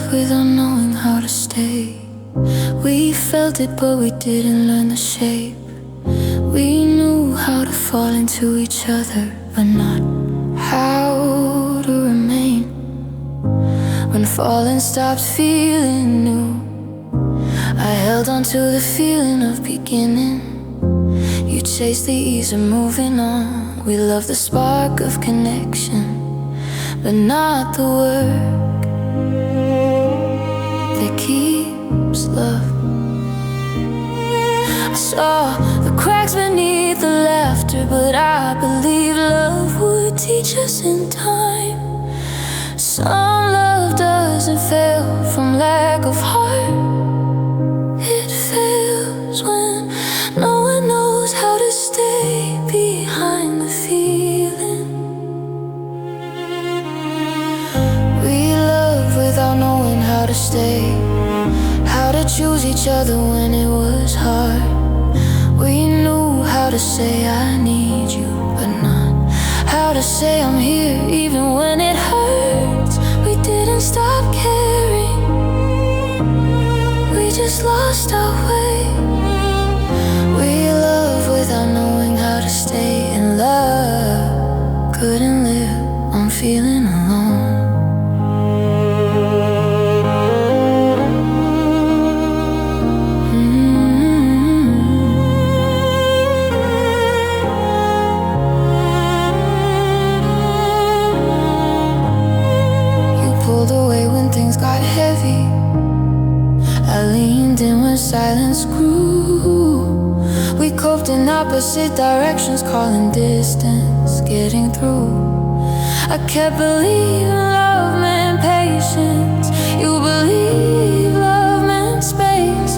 love without knowing how to stay. We felt it, but we didn't learn the shape. We knew how to fall into each other, but not how to remain. When falling stopped feeling new, I held on to the feeling of beginning. You chased the ease of moving on. We loved the spark of connection, but not the work that keeps love. I saw the cracks beneath the laughter, but I believe love would teach us in time. Some love doesn't fail from lack of heart. It fails when no one knows how to stay behind the feeling. We love without knowing how to stay, how to choose each other when it was hard. We knew how to say I need you, but not how to say I'm here even when it hurts. We didn't stop caring, we just lost our way. We love without knowing how to stay in love. Couldn't live on feeling alone. Pulled away when things got heavy. I leaned in when silence grew. We coped in opposite directions, calling distance, getting through. I kept believing love meant patience. You believe love meant space,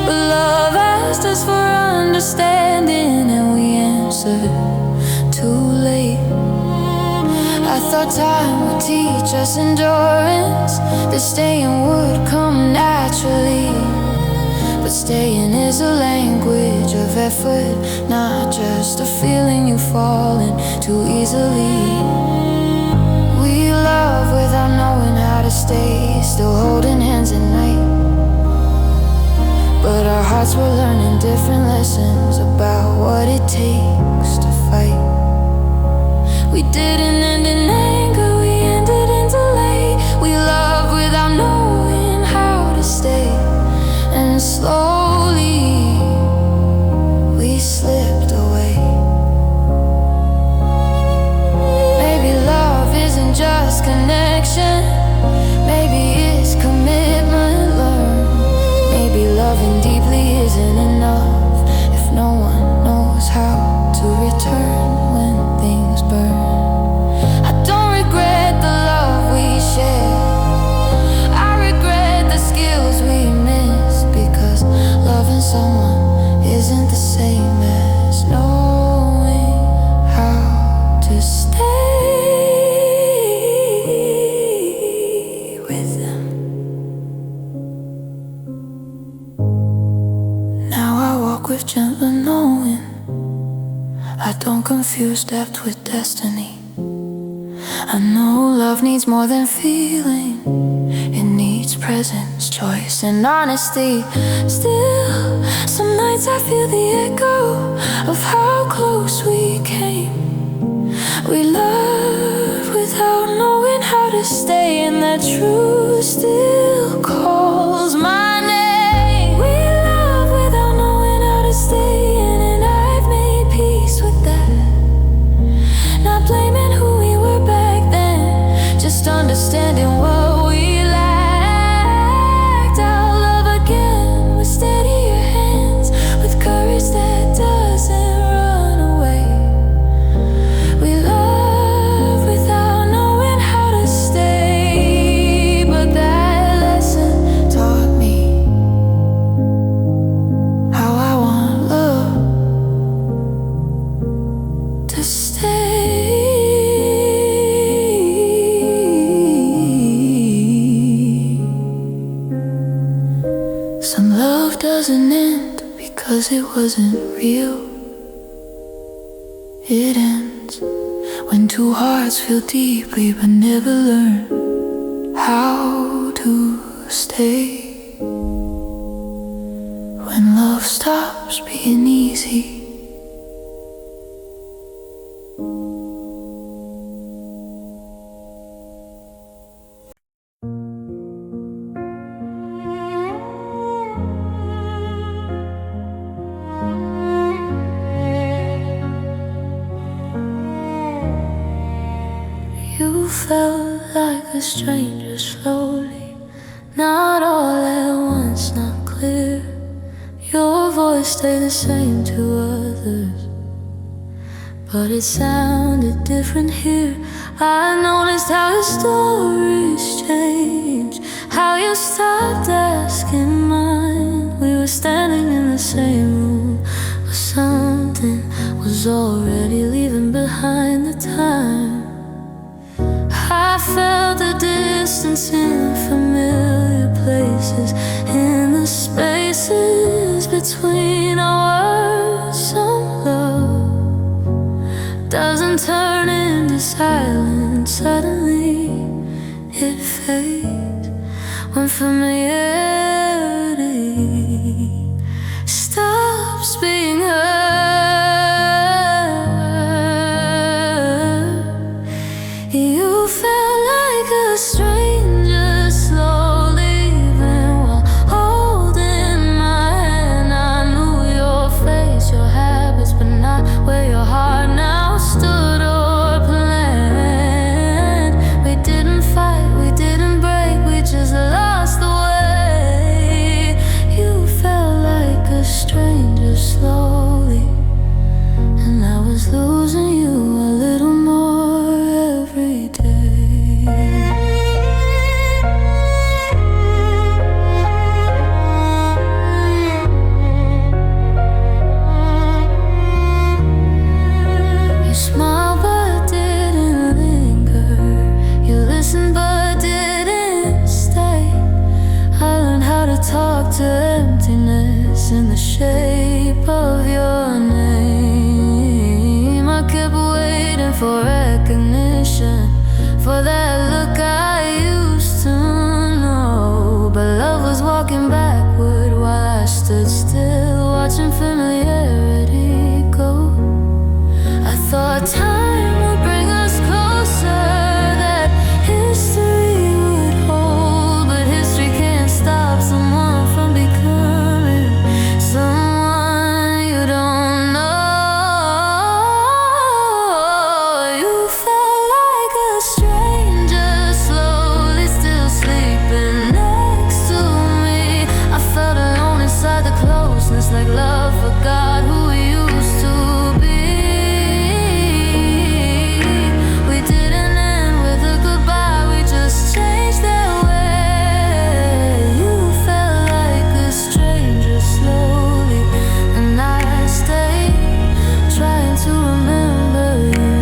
but love asked us for understanding, and we answered too late. I thought time would teach us endurance, that staying would come naturally. But staying is a language of effort, not just a feeling you fall in too easily. We love without knowing how to stay, still holding hands at night, but our hearts were learning different lessons about what it takes to fight. We didn't end in anger, we ended in delay. We love without knowing how to stay, and slowly we slipped away. Maybe love isn't just connection, maybe it's commitment learned. Maybe loving deeply isn't enough if no one knows how to return when things burn. I don't regret the love we shared, I regret the skills we missed, because loving someone isn't the same as knowing how to stay with them. Now I walk with gentler knowing, I don't confuse depth with destiny. I know love needs more than feeling, it needs presence, choice, and honesty. Still, some nights I feel the echo of how close we came. We love without knowing how to stay, and that truth still calls my name. We love without knowing how to stay, and I've made peace with that. Not blaming who we were back then, just understanding what we lacked. I'll love again with steadier hands, with courage that doesn't run away. We love without knowing how to stay, but that lesson taught me how I want love to stay. Some love doesn't end because it wasn't real. It ends when two hearts feel deeply but never learn how to mistake. When love stops being easy. You felt like a stranger slowly, not all at once, not clear. Your voice stayed the same to others, but it sounded different here. I noticed how your stories changed, how you stopped asking mine. We were standing in the same room, but something was already leaving behind the time. I felt the distance in familiar places, in the spaces between our words. Some love doesn't turn into silence. Suddenly it fades when familiarity stops being heard. You felt like a stranger slowly leaving while holding my hand. I knew your face, your habits, but not where your heart now stood or planned. We didn't fight, we didn't break, we just lost the way. You felt like a stranger slowly, and I was losing you a little more every day. You smiled but didn't linger. You listened but didn't stay. I learned how to talk to emptiness in the shape of your name. I kept waiting for recognition, for that look I used to know. But love was walking backward while I stood still, watching familiarity go. I thought time would bring us closer, that history would hold. But history can't stop someone from becoming someone you don't know. You felt like a stranger slowly still sleeping next to me. I felt alone inside the closeness, like love forgot who we used to be. We didn't end with a goodbye, we just changed that way. You felt like a stranger slowly, and I stayed trying to remember you.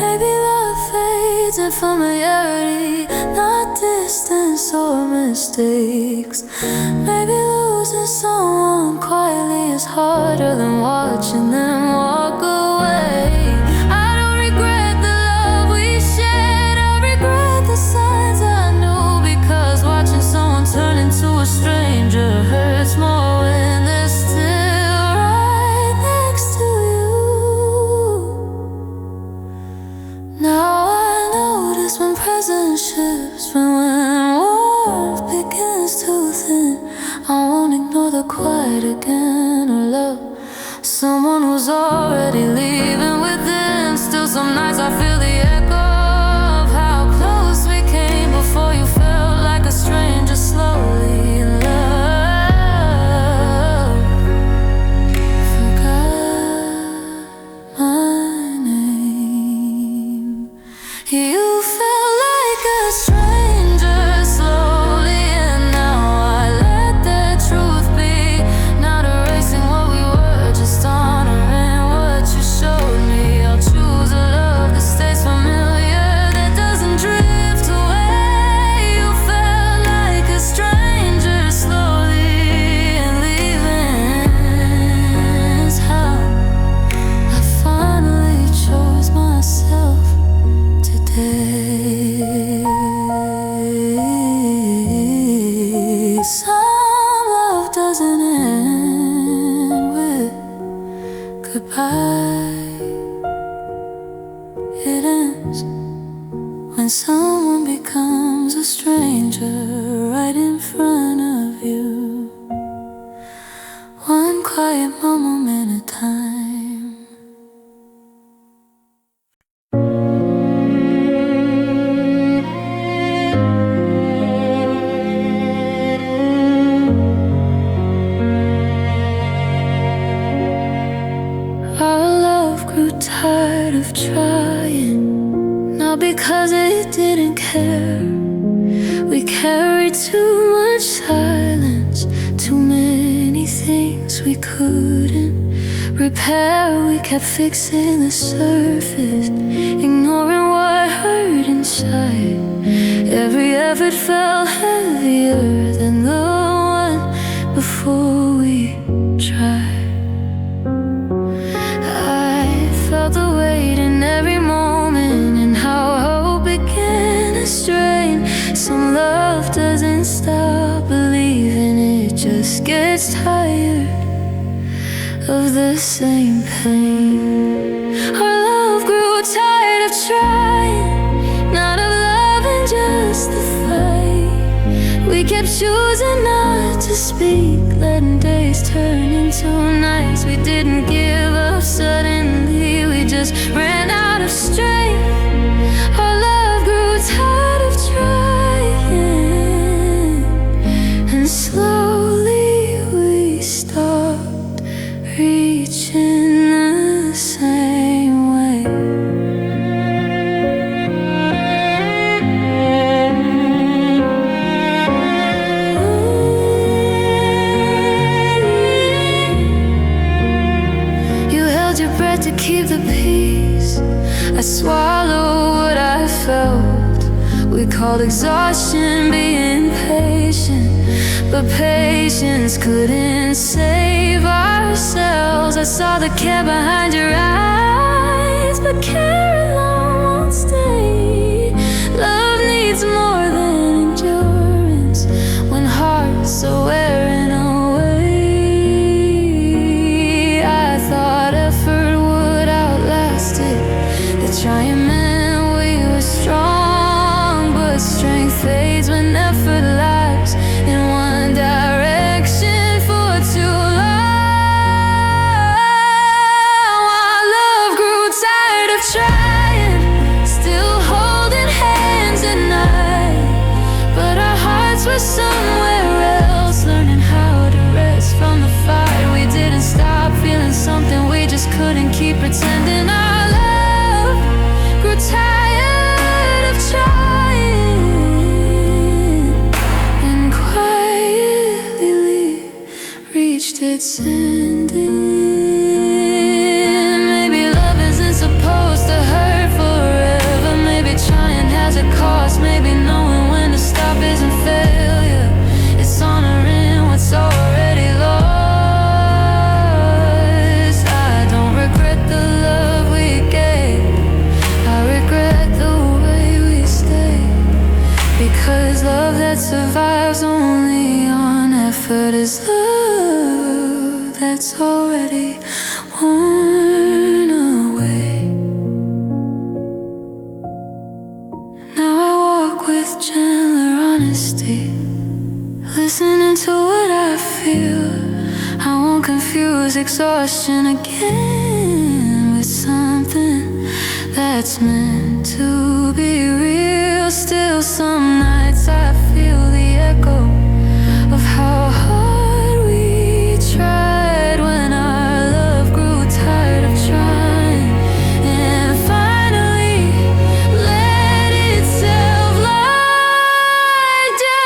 Maybe love fades in familiarity, not distance or mistakes. Maybe losing someone quietly is harder than watching them walk away. I don't regret the love we shared, I regret the signs I knew, because watching someone turn into a stranger hurts more when they're still right next to you. Now I notice when presence shifts, when warmth begins to thin. I won't ignore the quiet again, or love someone who's already leaving within. Still some nights I feel the echo of how close we came before you felt like a stranger slowly in love. Forgot my name. You felt like a stranger carried too much silence, too many things we couldn't repair. We kept fixing the surface, ignoring what hurt inside. Every effort felt heavier than the one before we tried. I felt the weight in every moment, and how hope began to strain. Some love doesn't stop believing, it just gets tired of the same pain. Our love grew tired of trying, not of loving, just the fight. We kept choosing not to speak, letting days turn into nights. We didn't give up suddenly, we just ran out of strength. Our love grew tired of trying, and slowly we stopped reaching the same way. You held your breath to keep the peace. I swallowed what I felt. We called exhaustion being patient, but patience couldn't save ourselves. I saw the care behind your eyes, but care alone won't stay. Love needs more than endurance when hearts are wearing away. I thought effort would outlast it, that trying meant we were strong, but strength fades when effort lags in one direction for too long. Our love grew tired of trying, still holding hands at night, but our hearts were somewhere else, learning how to rest from the fight. We didn't stop feeling something, we just couldn't keep pretending. Our love grew tired of trying, and quietly reached its ending. Maybe love isn't supposed to hurt forever. Maybe trying has a cost. Maybe knowing when to stop isn't failure, it's honoring what's already lost. I don't regret the love we gave, I regret the way we stayed, because love that survives only on effort is love that's already worn away. Now I walk with gentler honesty, listening to what I feel. I won't confuse exhaustion again with something that's meant to be real. Still some nights I feel the echo of how hard we tried when our love grew tired of trying, and finally let itself lie down.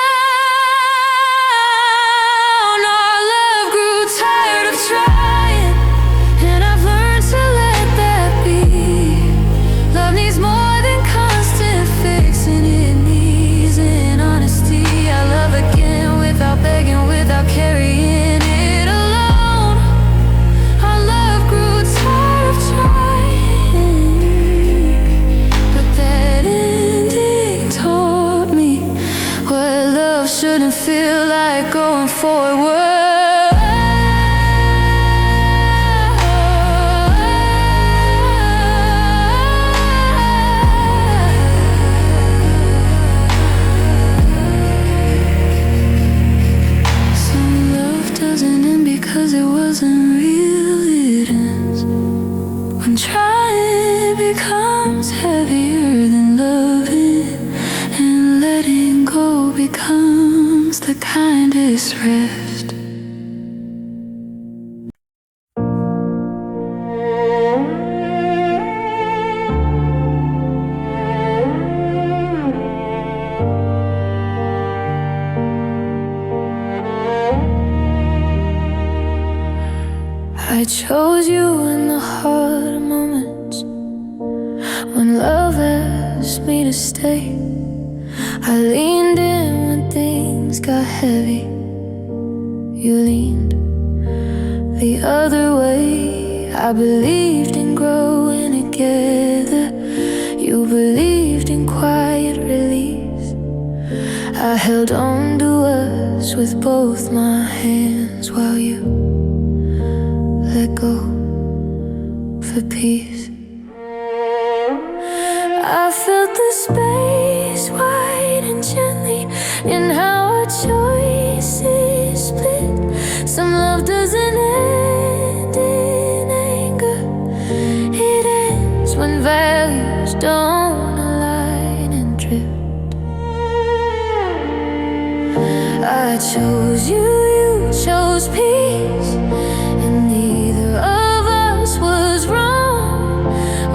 Our love grew tired of trying, and I've learned to let that be. Love needs more than constant fixing, it needs an honesty. I love again without begging, without carrying it alone. Our love grew tired of trying, but that ending taught me what love shouldn't feel like going forward. Some love doesn't end because it wasn't real, it ends when trying becomes heavier than loving, and letting go becomes the kindest rest. I chose you in the hard moments, when love asked me to stay. I leaned in when things got heavy. You leaned the other way. I believed in growing together. You believed in quiet release. I held on to us with both my hands, while you let go for peace. I felt the space wide and gently in how our choices split. Some love doesn't end in anger, it ends when values don't align and drift. I chose you, you chose peace, and neither of us was wrong.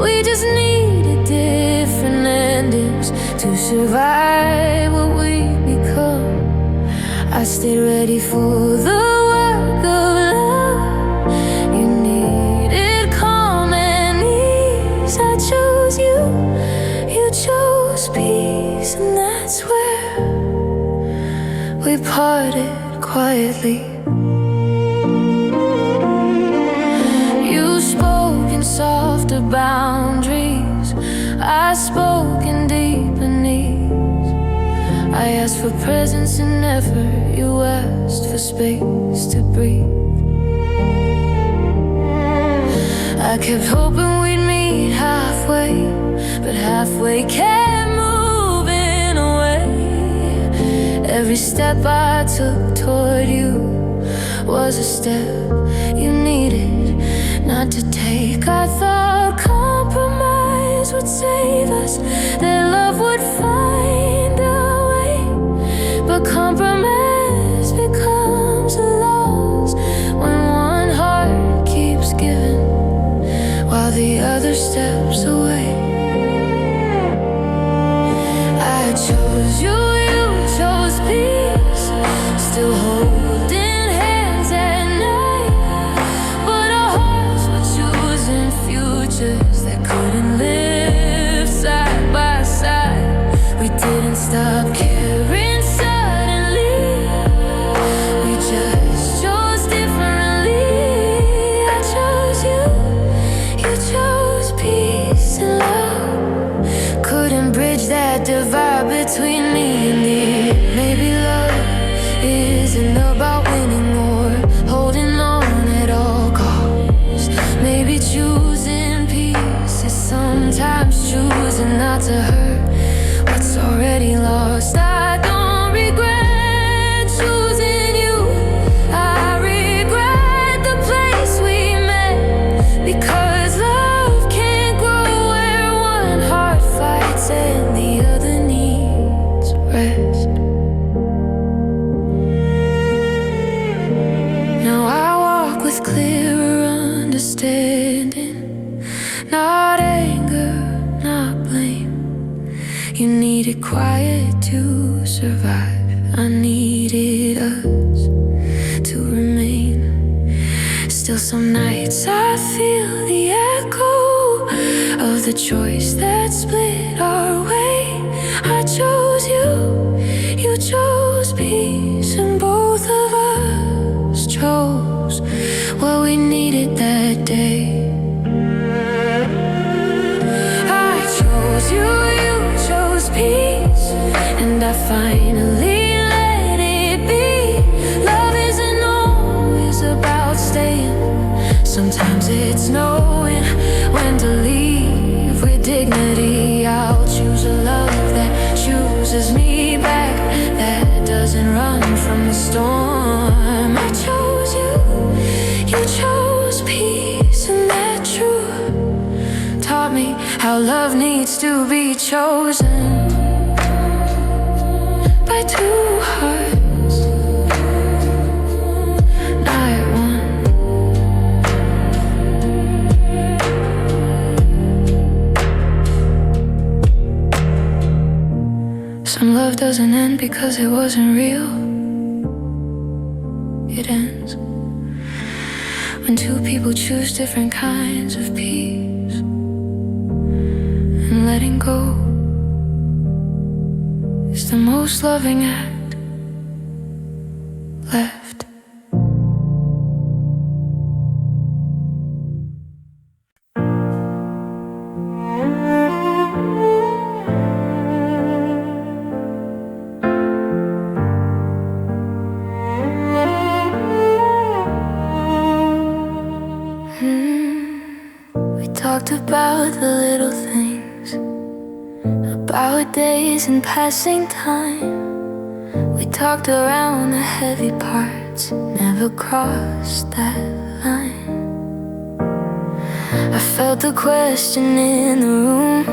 We just needed different endings to survive what we become. I stayed ready for the work of love. You needed calm and ease. I chose you, you chose peace, and that's where we parted quietly. You spoke in softer boundaries, I spoke in deeper needs. I asked for presence and effort, you asked for space to breathe. I kept hoping we'd meet halfway, but halfway kept moving away. Every step I took toward you was a step you needed not to take. I thought compromise would save us, that love would find a way. But compromise becomes a loss when one heart keeps giving while the other steps away. I chose you, you chose peace, still holding hands at night, but our hearts were choosing futures that couldn't live side by side. We didn't stop caring suddenly, we just chose differently. I chose you, you chose peace and love. Couldn't bridge that divide between me and you. Maybe love isn't about winning or holding on at all costs. Maybe choosing peace is sometimes choosing not to hurt what's already lost. I don't regret choosing you, I regret the place we met, because love can't grow where one heart fights and the other needs rest. Now I walk with clearer understanding, not anger, not blame. You needed quiet to survive, I needed us to remain. Still some nights I feel the echo of the choice that split our way. I chose you, you chose peace, and both of us chose what we needed that day. I chose you, you chose peace, and I finally let it be. Love isn't always about staying, sometimes it's knowing when to leave with dignity. I'll choose a love that chooses me back, that doesn't run from the storm. I chose you, you chose peace, and that truth taught me how love needs to be chosen by two hearts, not one. Some love doesn't end because it wasn't real. It ends when two people choose different kinds of peace. And letting go is the most loving act left. We talked about the little things, about days and passing time. We talked around the heavy parts, never crossed that line. I felt the question in the room,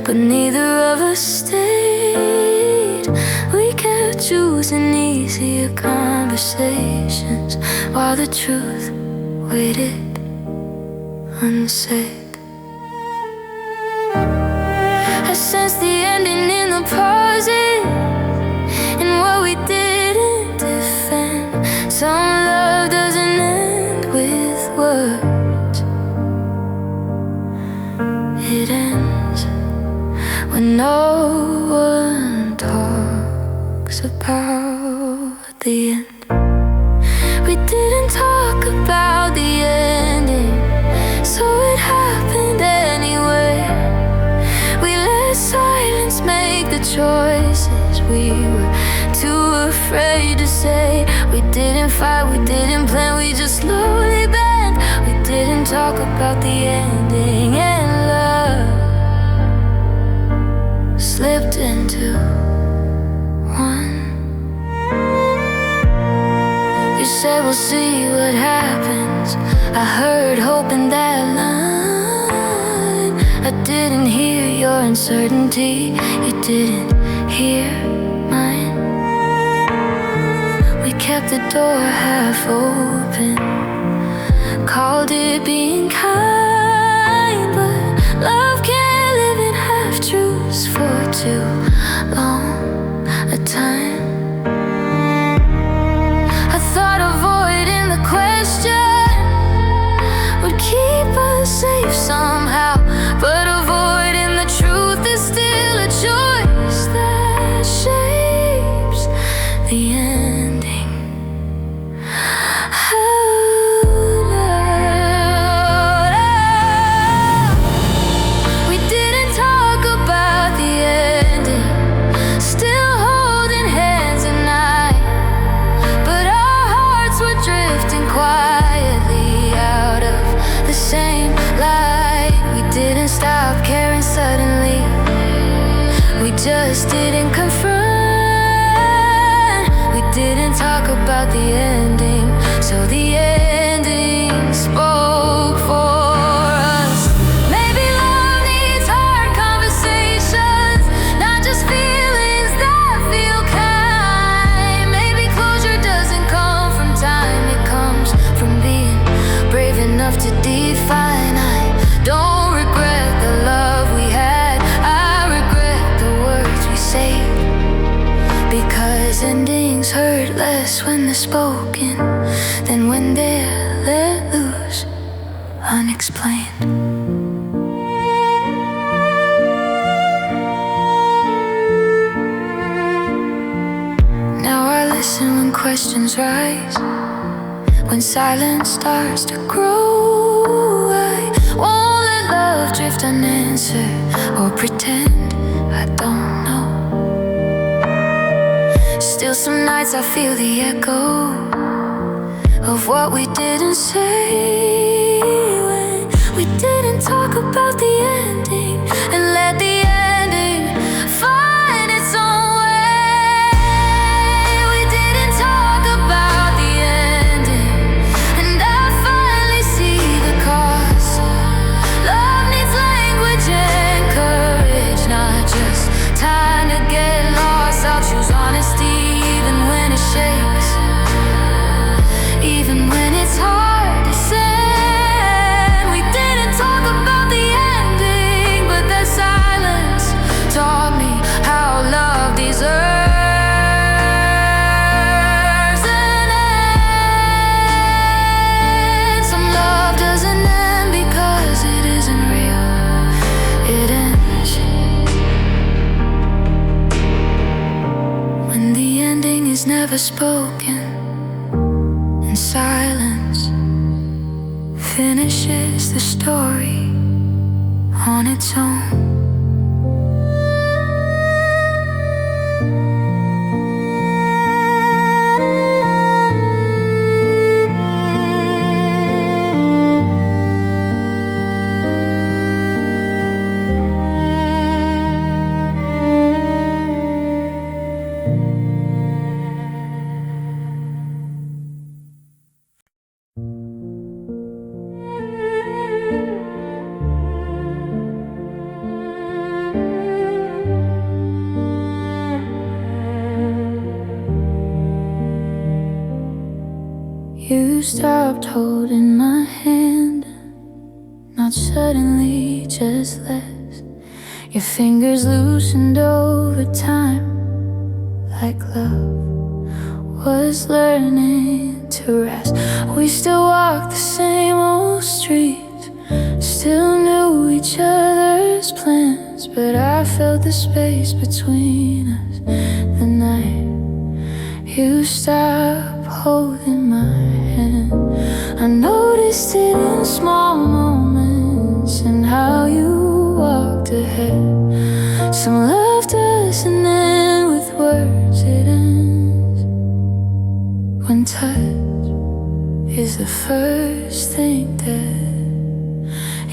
but neither of us stayed. We kept choosing easier conversations while the truth waited unsaid. I sensed the ending in the pauses, in what we didn't defend. Some love doesn't end with words, it ends when no one talks about the end. We didn't talk about the ending, so it happened anyway. We let silence make the choices we were too afraid to say. We didn't fight, we didn't plan, we just slowly bent. We didn't talk about the ending, and love slipped into one. You said we'll see what happens. I heard hope in that line. I didn't hear your uncertainty, you didn't hear mine. We kept the door half open, called it being kind, but love can't live in half-truths for too long a time. I thought avoiding the question would keep us safe somehow, but avoiding the truth is still a choice that shapes the ending. We didn't talk about the ending, still holding hands at night, but our hearts were drifting quietly out of the same light. We didn't stop caring suddenly, we just didn't confront. We didn't talk about the ending, so the ending spoke for us. Maybe love needs hard conversations, not just feelings that feel kind. Maybe closure doesn't come from time, it comes from being brave enough to define. I don't regret the love we had, I regret the words we say, because endings hurt less when they're spoken than when they're let loose unexplained. Now I listen when questions rise, when silence starts to grow. I won't let love drift unanswered or pretend I don't know. Still some nights I feel the echo of what we didn't say, when we didn't talk about the ending and let the ending find its own way. We didn't talk about the ending, and I finally see the cost. Love needs language and courage, not just time to get lost. I'll choose honesty even when it shakes, even when it's hard to say. words never spoken, and silence finishes the story on its own. You stopped holding my hand, not suddenly, just less. Your fingers loosened over time, like love was learning to rest. We still walked the same old streets, still knew each other's plans, but I felt the space between us the night you stopped holding my hand. I noticed it in small moments, and how you walked ahead. Some love doesn't end with words, it ends when touch is the first thing that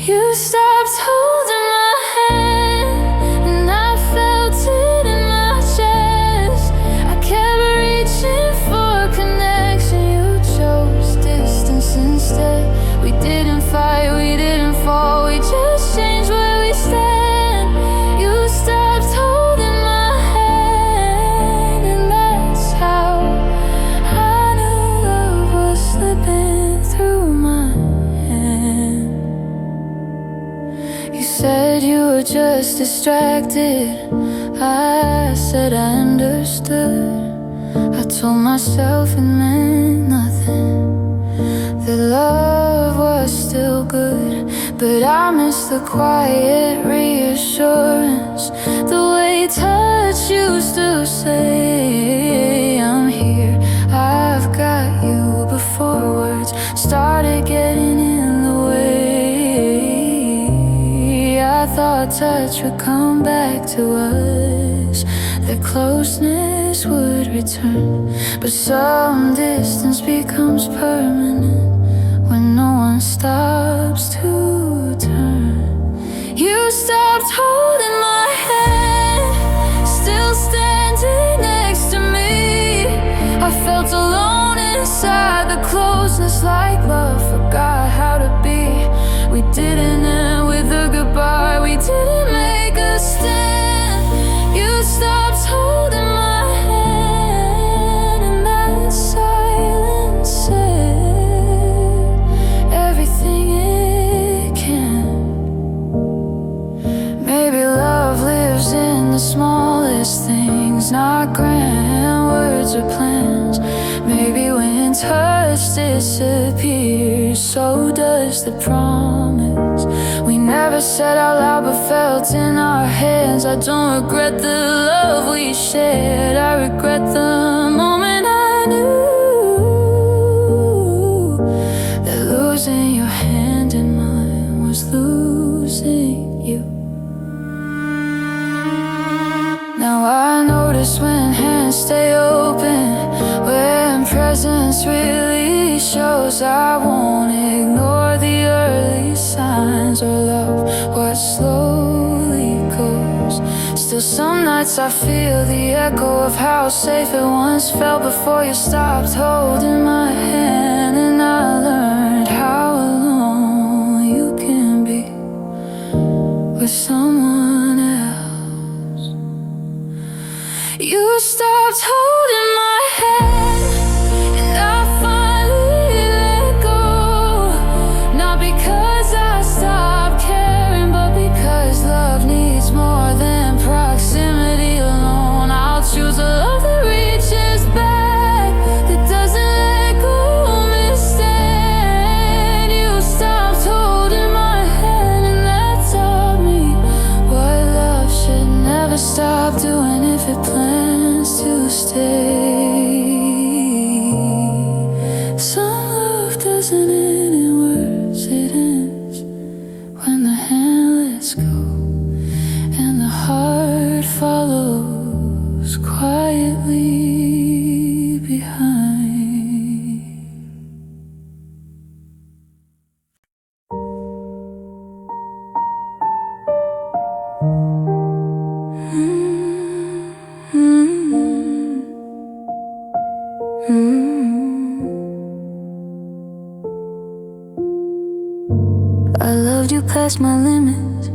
you stopped holding my hand, and I felt it in my chest. I kept reaching for connection, you chose distance instead. We didn't fight, we didn't fall, we just changed where we stand. You stopped holding my hand, and that's how I knew love was slipping through my hand. You said you were just distracted, I said I understood. I told myself it meant nothing, that love was still good, but I missed the quiet reassurance, the way touch used to say, I'm here, I've got you, before words started getting in the way. I thought touch would come back to us, that closeness would return, but some distance becomes permanent when no one stops to turn. You stopped holding my hand, still standing next to me. I felt alone inside the closeness, like love forgot how to be. We didn't end with a goodbye, we didn't make a stand. You stopped holding my hand, and that silence said everything it can. Maybe love lives in the smallest things, not grand words or plans. Maybe when touch disappears, so does the promise we never said out loud but felt in our hands. I don't regret the love we shared, I regret the moment I knew that losing your hand in mine was losing you. Now I notice when hands stay open, when presence really shows. I won't ignore the early signs or love what slowly goes. Still some nights I feel the echo of how safe it once felt before you stopped holding my hand, and I learned how alone you can be with someone else. You stopped holding my hand, and I finally let go. Not because I stopped caring, but because love needs more than proximity alone. I'll choose a love that reaches back, that doesn't let go misstand. You stopped holding my hand, and that taught me what love should never stop doing if it plans to stay. might leave behind. I loved you past my limits,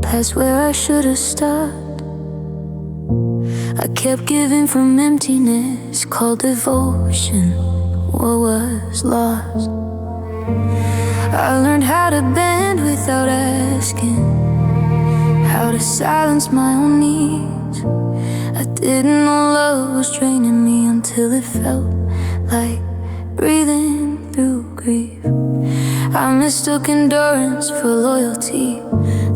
past where I should have stopped. I kept giving from emptiness, called devotion what was lost. I learned how to bend without asking, how to silence my own needs. I didn't know love was draining me until it felt like breathing through grief. I mistook endurance for loyalty,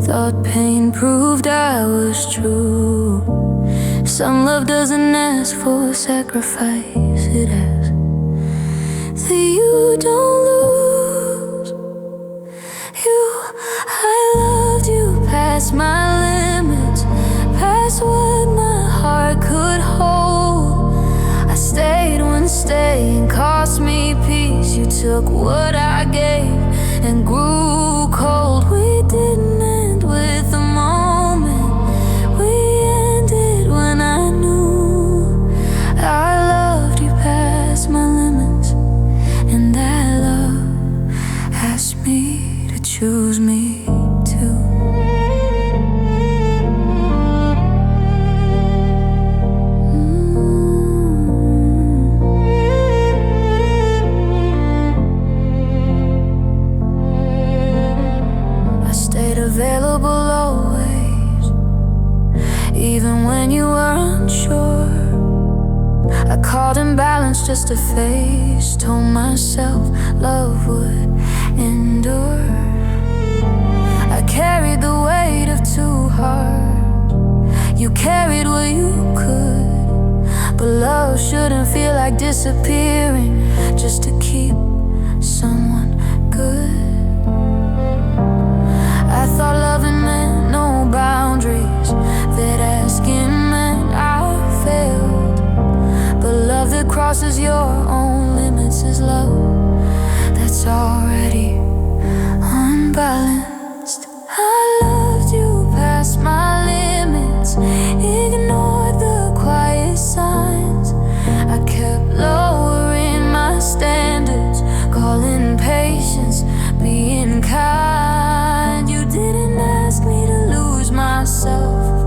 thought pain proved I was true. Some love doesn't ask for sacrifice, it asks that you don't lose. I loved you past my limits, past what my heart could hold. I stayed when staying cost me peace. You took what I gave and grew cold. We didn't end with a moment, we ended when I knew I loved you past my limits, and that love asked me to choose me too. Available always, even when you were unsure. I called imbalance just to face, told myself love would endure. I carried the weight of two hearts, you carried what you could. But love shouldn't feel like disappearing just to keep someone good. I thought loving meant no boundaries, that asking meant I failed. But love that crosses your own limits is love that's already unbalanced. I loved you past my limits, ignored the quiet signs. I kept lowering my standards, calling patience being kind. You didn't ask me to lose myself,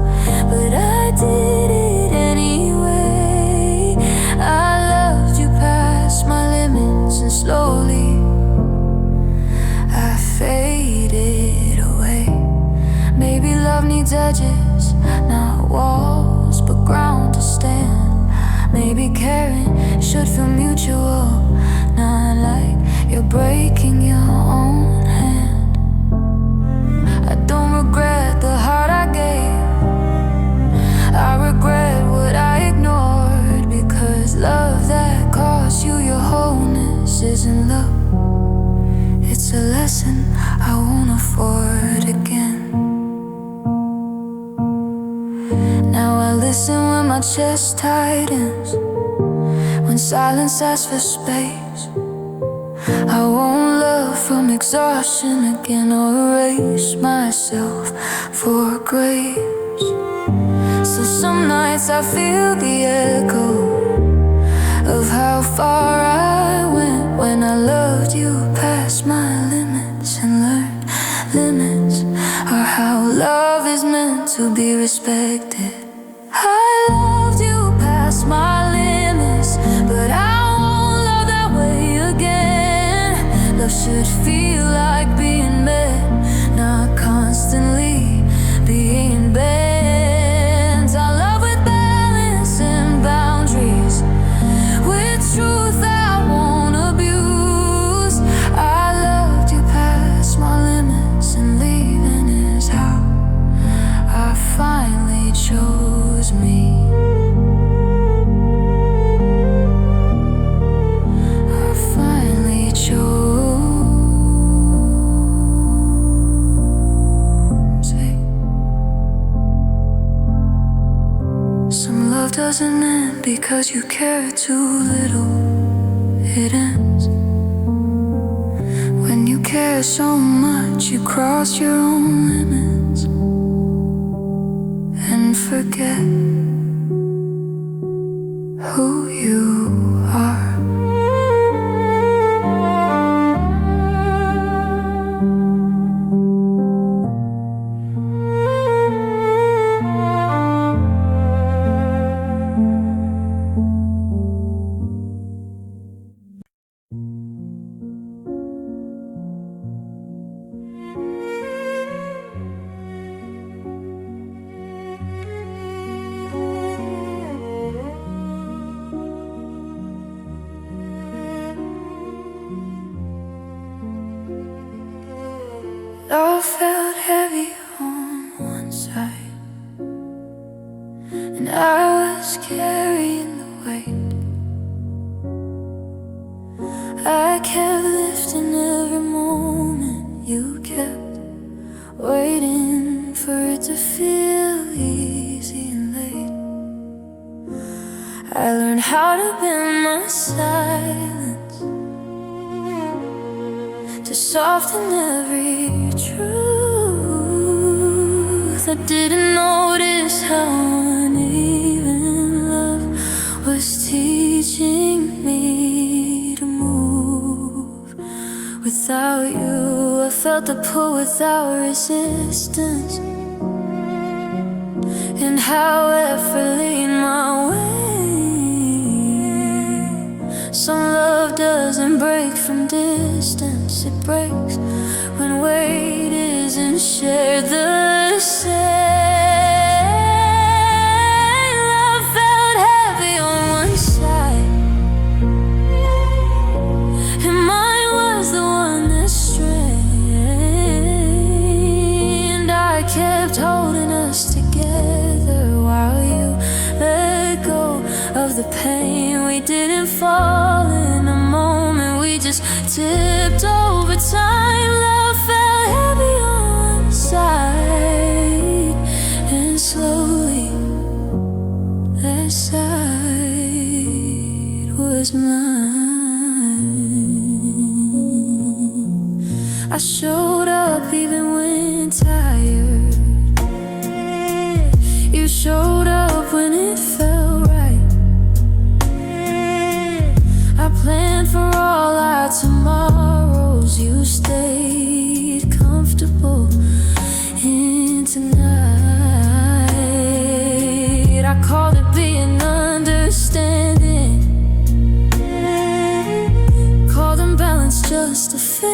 but I did it anyway. I loved you past my limits, and slowly I faded away. Maybe love needs edges, not walls, but ground to stand. Maybe caring should feel mutual, not like you're breaking your own hand. I don't regret the heart I gave, I regret what I ignored. Because love that costs you your wholeness isn't love, it's a lesson I won't afford again. Now I listen when my chest tightens, when silence asks for space. I won't love from exhaustion again, or erase myself for grace. So some nights I feel the echo of how far I went when I loved you past my limits, and learned limits are how love is meant to be respected. I loved you past my limits, but I won't love that way again. Love should feel like being met, not constantly being bent. I love with balance and boundaries, with truth I won't abuse. I loved you past my limits, and leaving is how I finally chose. love doesn't end because you care too little, it ends. When you care so much, you cross your own limits and forget who you are. Love felt heavy on one side, and I was carrying the weight. I kept lifting every moment, you kept waiting for it to feel easy and late. I learned how to bend my silence to soften every truth. I didn't notice how uneven love was teaching me to move. Without you, I felt the pull without resistance, and how effort lead my way. Some love doesn't break from distance, it breaks when weight isn't shared the same. Love felt heavy on one side, and mine was the one that strained. I kept holding us together while you let go of the pain. We didn't fall in a moment, we just tipped over time. Love felt heavy on one side, and slowly that side was mine. I showed up even when tired, you showed up when it felt right. I planned for all our tomorrows, you stayed comfortable in tonight. I called it being understanding, called imbalance just a phase.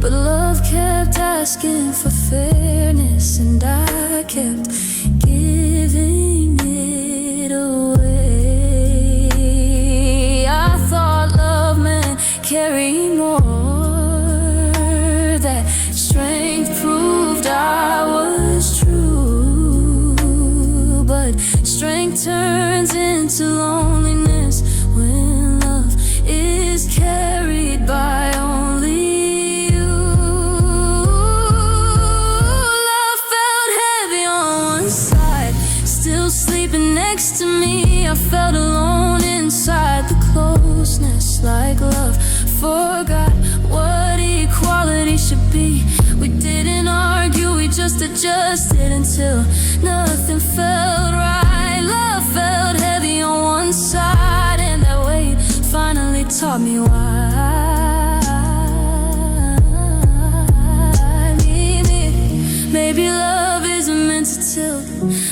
But love kept asking for fairness, and I kept giving it away. I thought love meant carrying more, that strength proved I was true. But strength turns into loneliness when love is carried by only you. Love felt heavy on one side, still sleeping next to me. I felt alone inside the closeness, like love forgot what equality should be. We didn't argue, we just adjusted until nothing felt right. Love felt heavy on one side, and that weight finally taught me why. Maybe love isn't meant to tilt,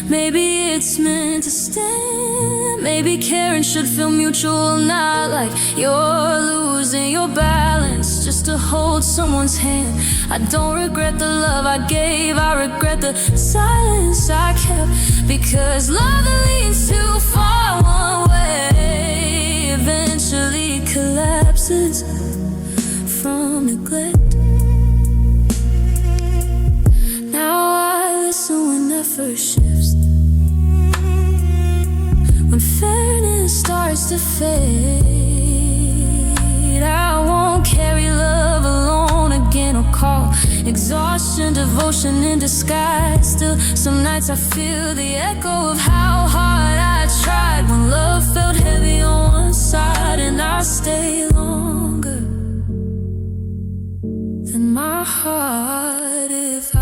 maybe it's meant to stand. Maybe caring should feel mutual, not like you're losing your balance just to hold someone's hand. I don't regret the love I gave, I regret the silence I kept, because love that leads too far one way eventually collapses from neglect. Now I listen when effort shifts, when fairness starts to fade. I won't carry love alone again or call it exhaustion, devotion in disguise. Still, some nights I feel the echo of how hard I tried when love felt heavy on one side, and I stay longer than my heart if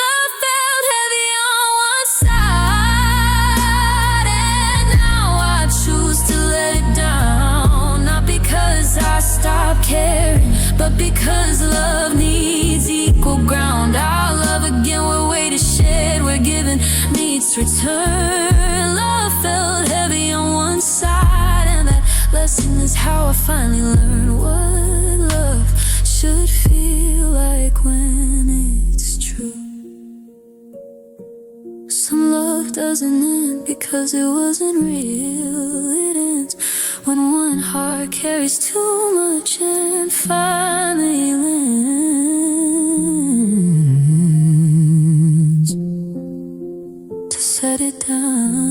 love felt heavy on one side, and now I choose to let it down. Not because I stopped caring, but because love needs equal ground. Our love again, we're weight is shared, we're giving needs return. Love felt heavy on one side, and that lesson is how I finally learned what love should feel like when it's true. Some love doesn't end because it wasn't real. It ends when one heart carries too much and finally learns to set it down.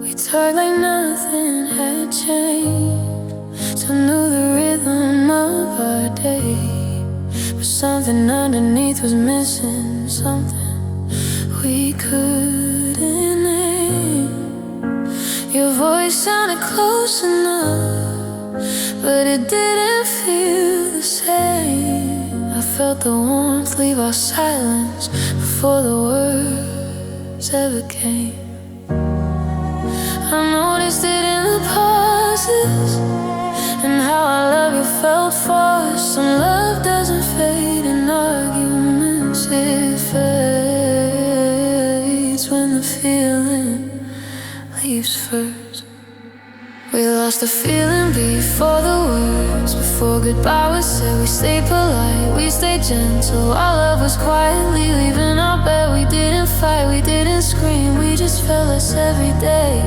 We talked like nothing had changed, still knew the rhythm of our day, but something underneath was missing, something we couldn't name. Your voice sounded close enough, but it didn't feel the same. I felt the warmth leave our silence before the words ever came. I noticed it in the pauses, and how our love you felt forced. Some love doesn't fade in arguments, it fades when the feeling leaves first. We lost the feeling before the words, before goodbye was said. We stayed polite, we stayed gentle. Our love was quietly leaving our bed. We didn't fight, we didn't scream, we just felt less every day.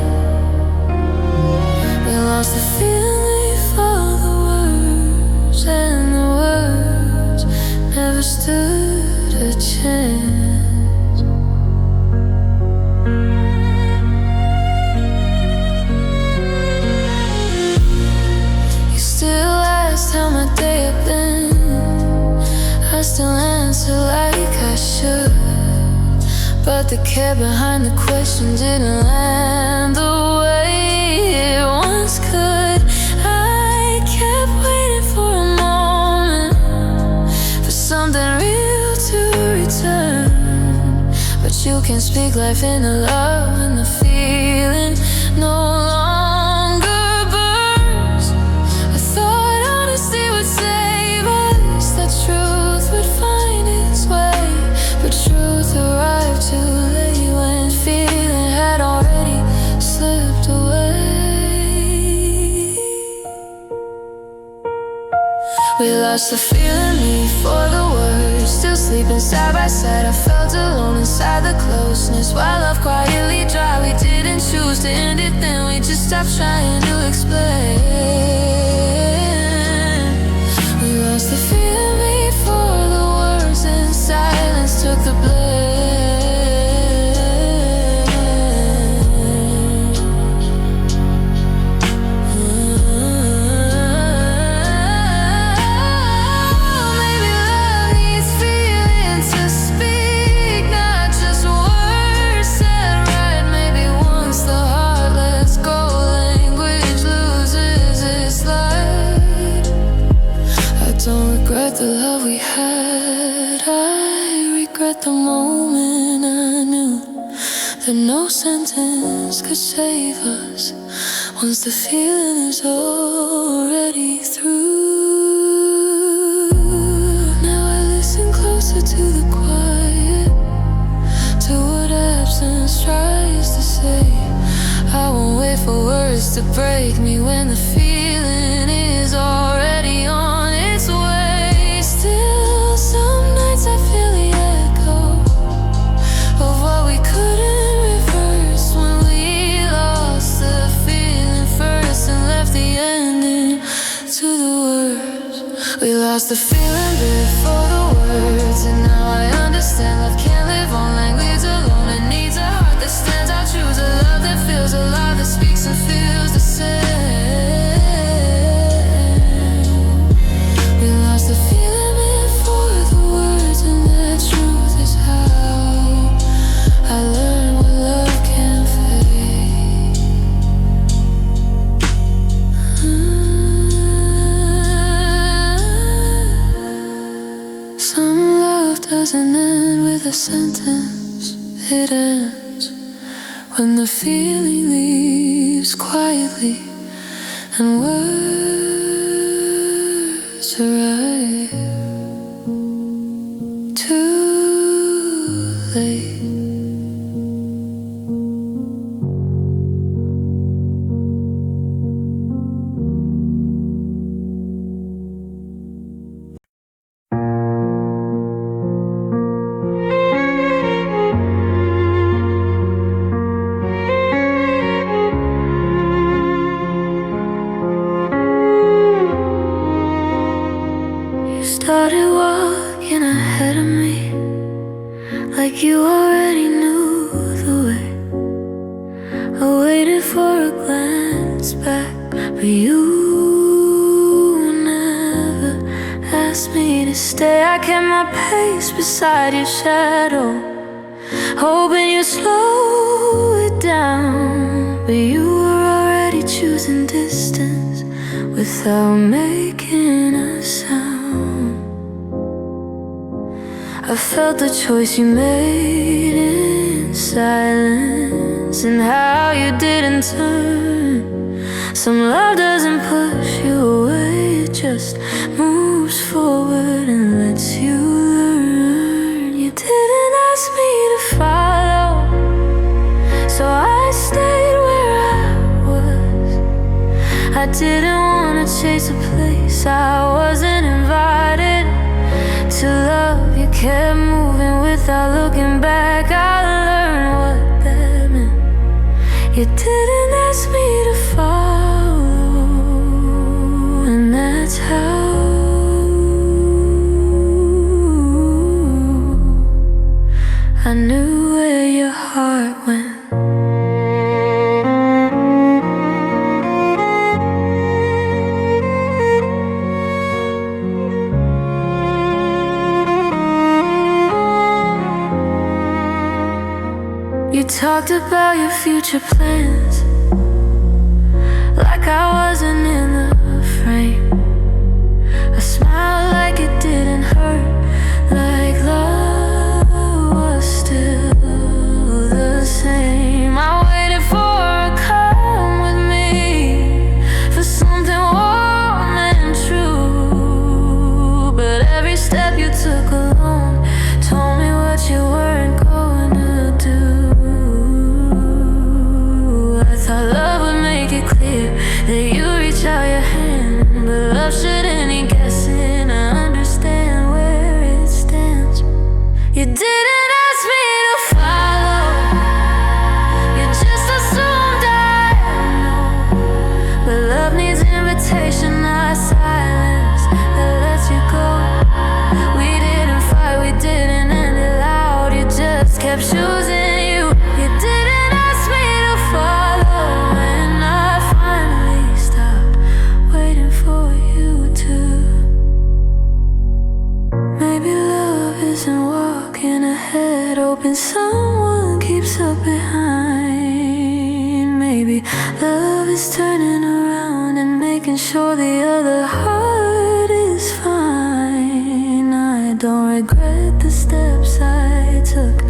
We lost the feeling before the words, and the words never stood a chance. You still asked how my day had been. I still answer like I should, but the care behind the question didn't land the way it once could. I kept waiting for a moment, for something real to return, but you can speak life into love, and the feeling no longer burns. I thought honesty would save us, that truth would find its way, but truth arrived too late when feeling had already slipped away. We lost the feeling before the words, still sleeping side by side. I felt alone inside the closeness, while love quietly dry. We didn't choose to end it then, we just stopped trying to explain. We lost the feeling before the words, and silence took the blame. The love we had, I regret the moment I knew that no sentence could save us once the feeling is already through. Now I listen closer to the quiet, to what absence tries to say. I won't wait for words to break me when the feeling is already on its way. Still, some nights I feel the echo of what we could We lost the feeling before the words, and now I understand love can't live on language alone. It needs a heart that stands. I'll choose a love that feels alive, that speaks and feels the same. We lost the feeling before the words, and the truth is how I learned what love can fade. Some love doesn't end with a sentence. It ends when the feeling leaves quietly and words arrive too late. Started walking ahead of me, like you already knew the way. I waited for a glance back, but you never asked me to stay. I kept my pace beside your shadow, hoping you'd slow it down. But you were already choosing distance without making a sound. I felt the choice you made in silence, and how you didn't turn. Some love doesn't push you away, it just moves forward and lets you learn. You didn't ask me to follow, so I stayed where I was. I didn't want to chase a place I wasn't invited to love. You kept moving without looking back. I learned what that meant. You didn't ask me to follow, and that's how I knew where your heart went. You talked about your future plans, like I wasn't in the frame. I smiled like it didn't hurt, like love was still the same. I waited for a come with me, for something warm and true. But every step you took alone told me what you weren't going to do. Thought love would make it clear that you reach out your hand, but love shouldn't need guessing. I understand where it stands. You didn't ask me to follow, you just assumed I know. But love needs invitation, not silence that lets you go. We didn't fight, we didn't end it loud. You just kept choosing you. You didn't ask me to follow, and I finally stopped waiting for you to. Maybe love isn't walking ahead, hoping someone keeps up behind. Maybe love is turning around and making sure the other heart is fine. I don't regret the steps I took,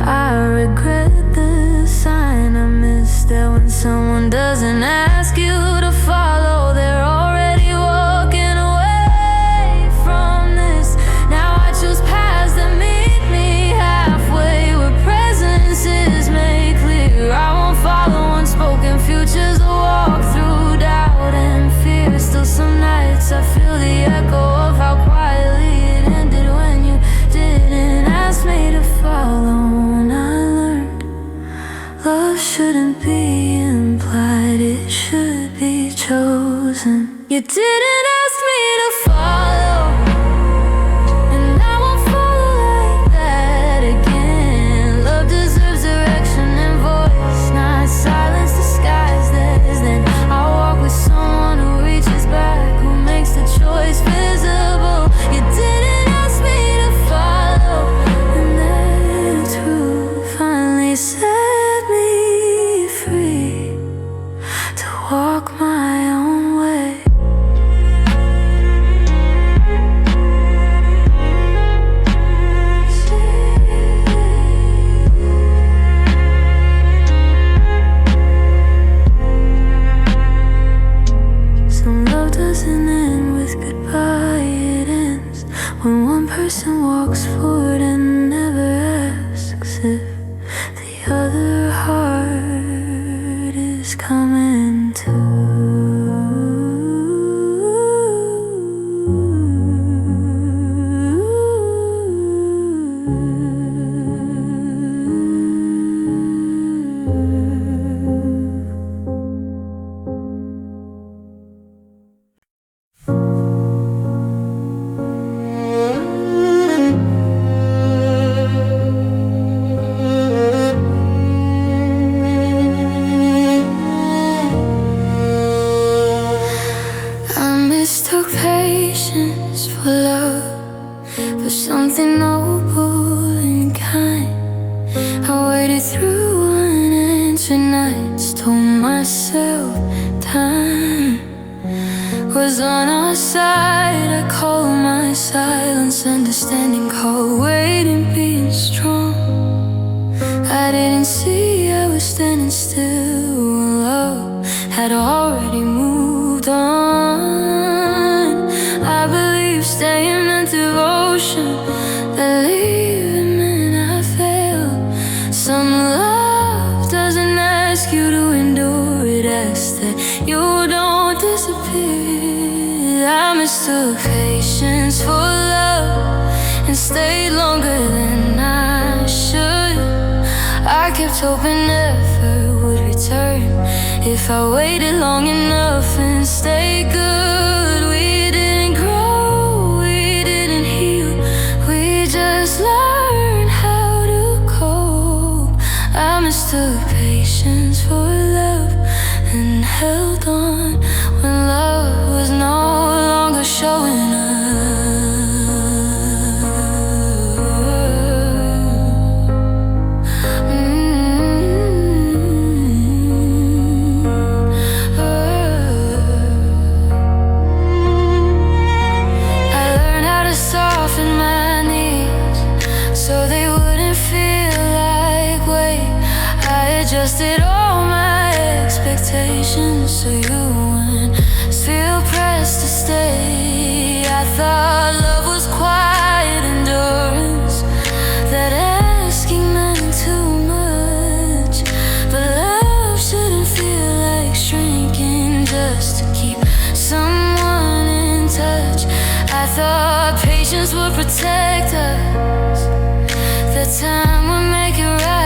I regret the sign I missed. That when someone doesn't ask you to follow, they're already walking away from this. Now I choose paths that meet me halfway, where presence is made clear. I won't follow unspoken futures or walk through doubt and fear. Still some nights I feel the echo of how quietly it ended when you didn't ask me to follow. And I learned love shouldn't be implied, it should be chosen. You didn't ask me to follow, walk my own way. Some love doesn't end with goodbye, it ends when one person walks forward and never asks if the other heart is coming too. Mistook patience for love, for something noble and kind. I waited through unanswered nights, told myself time was on our side. I called my silence understanding, called waiting being strong. I didn't see I was standing still, love had already moved on. I believe staying meant devotion, that leaving meant I failed. Some love doesn't ask you to endure, it asks that you don't disappear. I mistook patience for love and stayed longer than I should. I kept hoping effort would return if I waited long enough and stayed good. We didn't grow, we didn't heal, we just learned how to cope. I mistook patience for love and held on when love was no longer showing up. Adjusted all my expectations so you wouldn't feel pressed to stay. I thought love was quiet endurance, that asking meant too much. But love shouldn't feel like shrinking just to keep someone in touch. I thought patience would protect us, that time would make it right.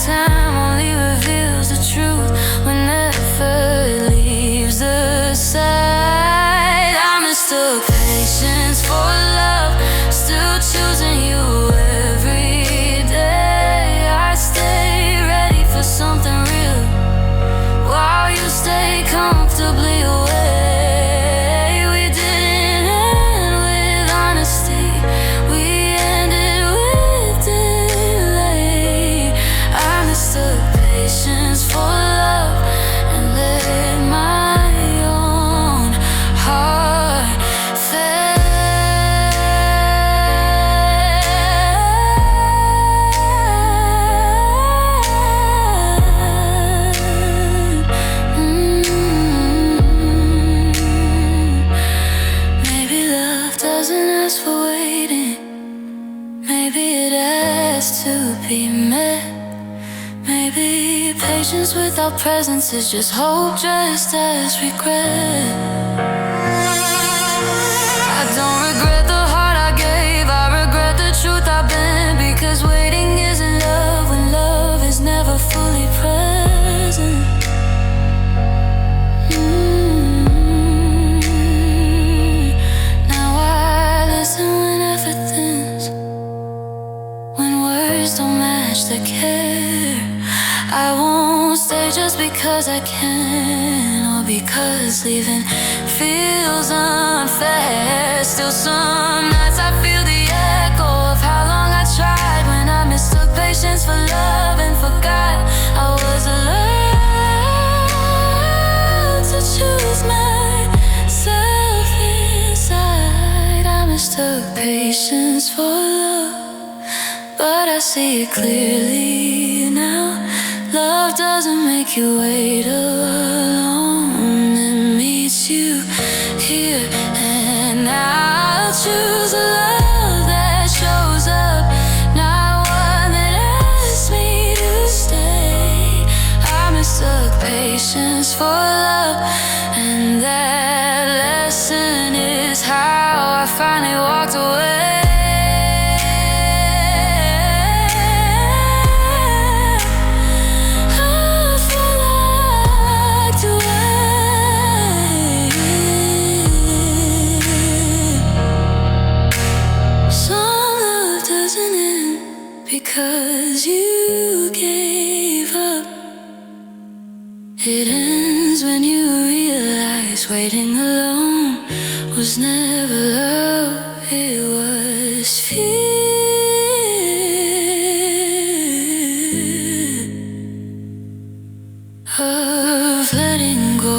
Time only reveals the truth when effort leaves the side. I mistook patience for love, still choosing you every day. I stay ready for something real while you stay comfortably away. We didn't end with honesty, we ended with delay. I mistook patience for love and let my own heart fail. Maybe love doesn't ask for waiting, maybe it asks to be met. Maybe patience without presence is just hope dressed as regret. I don't regret the heart I gave, I regret the truth I've been. Because waiting isn't love when love is never fully present. Now I listen when effort thins, when words don't match the care. I won't stay just because I can, or because leaving feels unfair. Still some nights I feel the echo of how long I tried, when I mistook patience for love and forgot I was alive. mistook patience for love, but I see it clearly now. Love doesn't make you wait alone. It meets you here and now. I'll choose a love that shows up, not one that asks me to stay. I mistook patience for love, and that lesson is how I finally walked away. Because you gave up. It ends when you realize waiting alone was never love, it was fear of letting go.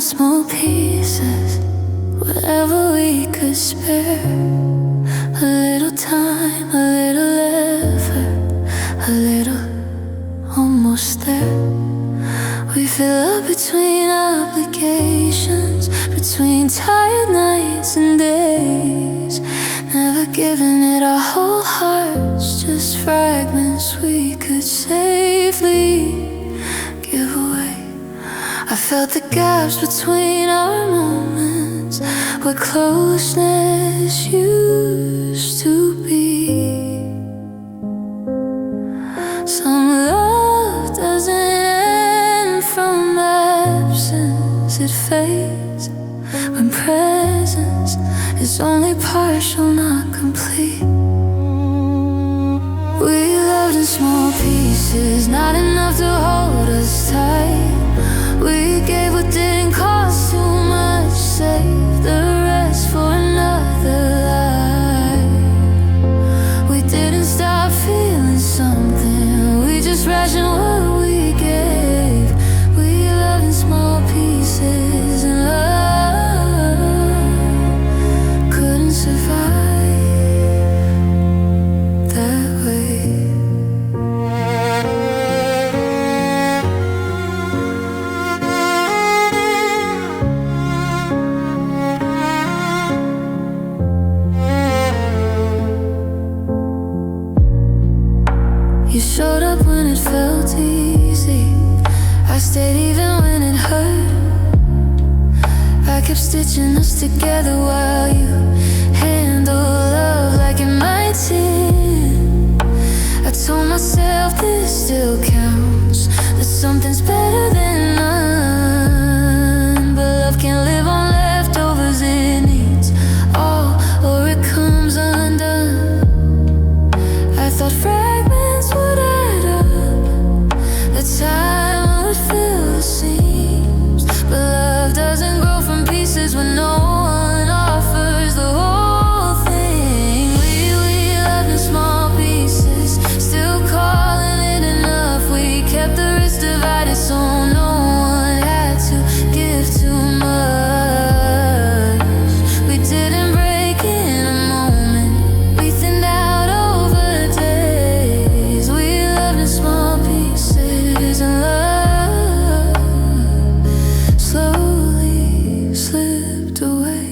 Small pieces, whatever we could spare. A little time, a little effort, a little almost there. We fill up between obligations, between tired nights and days. Never giving it our whole hearts, just fragments we could safely give away. I felt the gaps between our moments, where closeness used to be. Some love doesn't end from absence, it fades when presence is only partial, not complete. We loved in small pieces, not enough to hold us tight. We gave what didn't cost too much, saved the rest for another life. We didn't stop feeling something, we just rationed what we gave. We loved in small pieces, and love couldn't survive that way. You showed up when it felt easy, I stayed even when it hurt. I kept stitching us together while you handled love like it might end. I told myself this still counts, that something's better than none. But love can't live on leftovers, it needs all or it comes undone. I thought fragments would add up, that time would fill the seams. But love doesn't grow from pieces when no one offers the whole thing. We loved in small pieces, still calling it enough. We kept the rest divided so no one had to give too much. We didn't break in a moment, we thinned out over days. We loved in small pieces, and love slowly slipped away.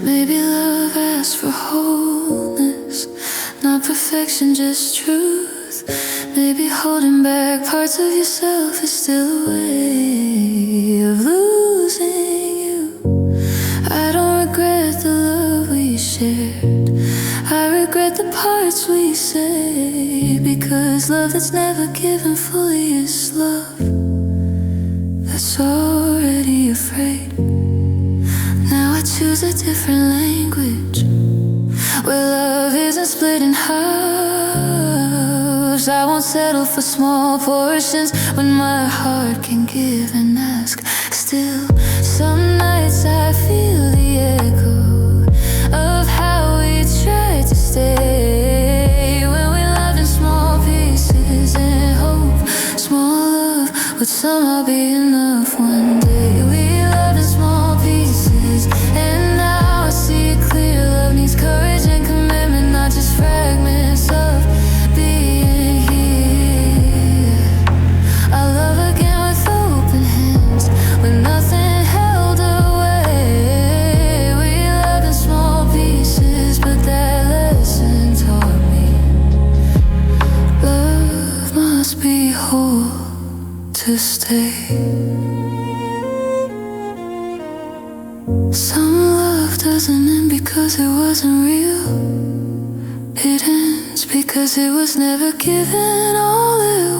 Maybe love asks for wholeness, not perfection, just truth. Maybe holding back parts of yourself is still a way of losing you. I don't regret the love we shared, I regret the parts we say. Because love that's never given fully is love that's already afraid. Now I choose a different language, where love isn't split in half. 'cause I won't settle for small portions when my heart can give and ask. Still, some nights I feel the echo of how we tried to stay when we loved in small pieces and hope small love would somehow be enough one day. We loved in small pieces, and now I see it clear. Love needs courage and commitment, not just fragments of being here. I love again with open hands, with nothing held away. We loved in small pieces, but that lesson taught me love must be whole to stay. Some love doesn't end because it wasn't real. It ends because it was never given all at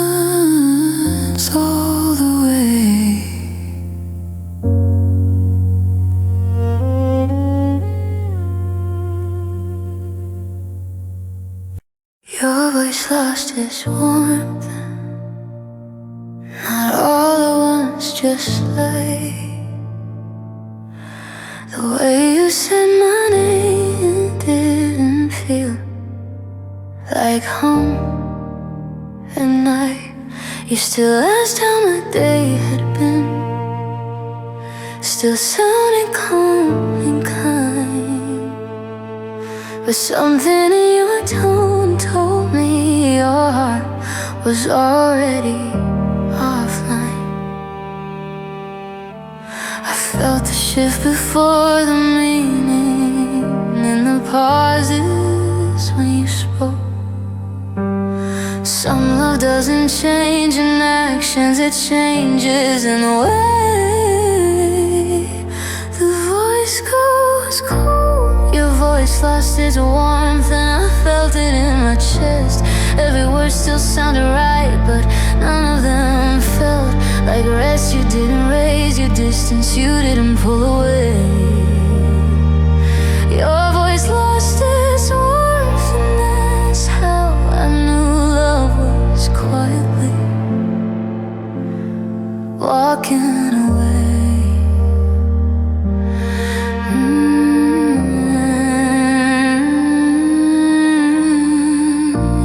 once, all the way. Your voice lost its warmth, not all at once, just like the way you said my name didn't feel like home. At night, you still asked how my day had been, still sounding calm and kind, but something in your tone told me your heart was already offline. I felt the shift before the meaning in the pauses when you spoke. Some love doesn't change in actions, it changes in the way the voice goes cold. Your voice lost its warmth and I felt it in my chest. Every word still sounded right, but none of them felt like rest. You didn't raise your distance, you didn't pull away. Your voice lost its warmth, and that's how I knew love was quietly walking away.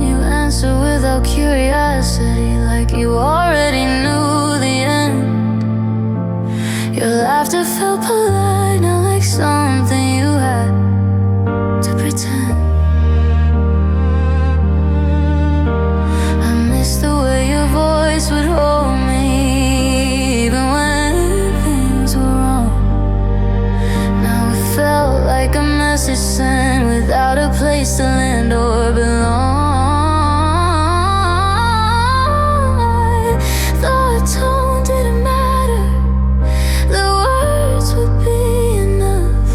You answer without curiosity, like you already knew the end. Your laughter felt polite, not like something you had to pretend. I miss the way your voice would hold me, even when things were wrong. Now it felt like a message sent without a place to land or belong. The tone didn't matter, the words would be enough.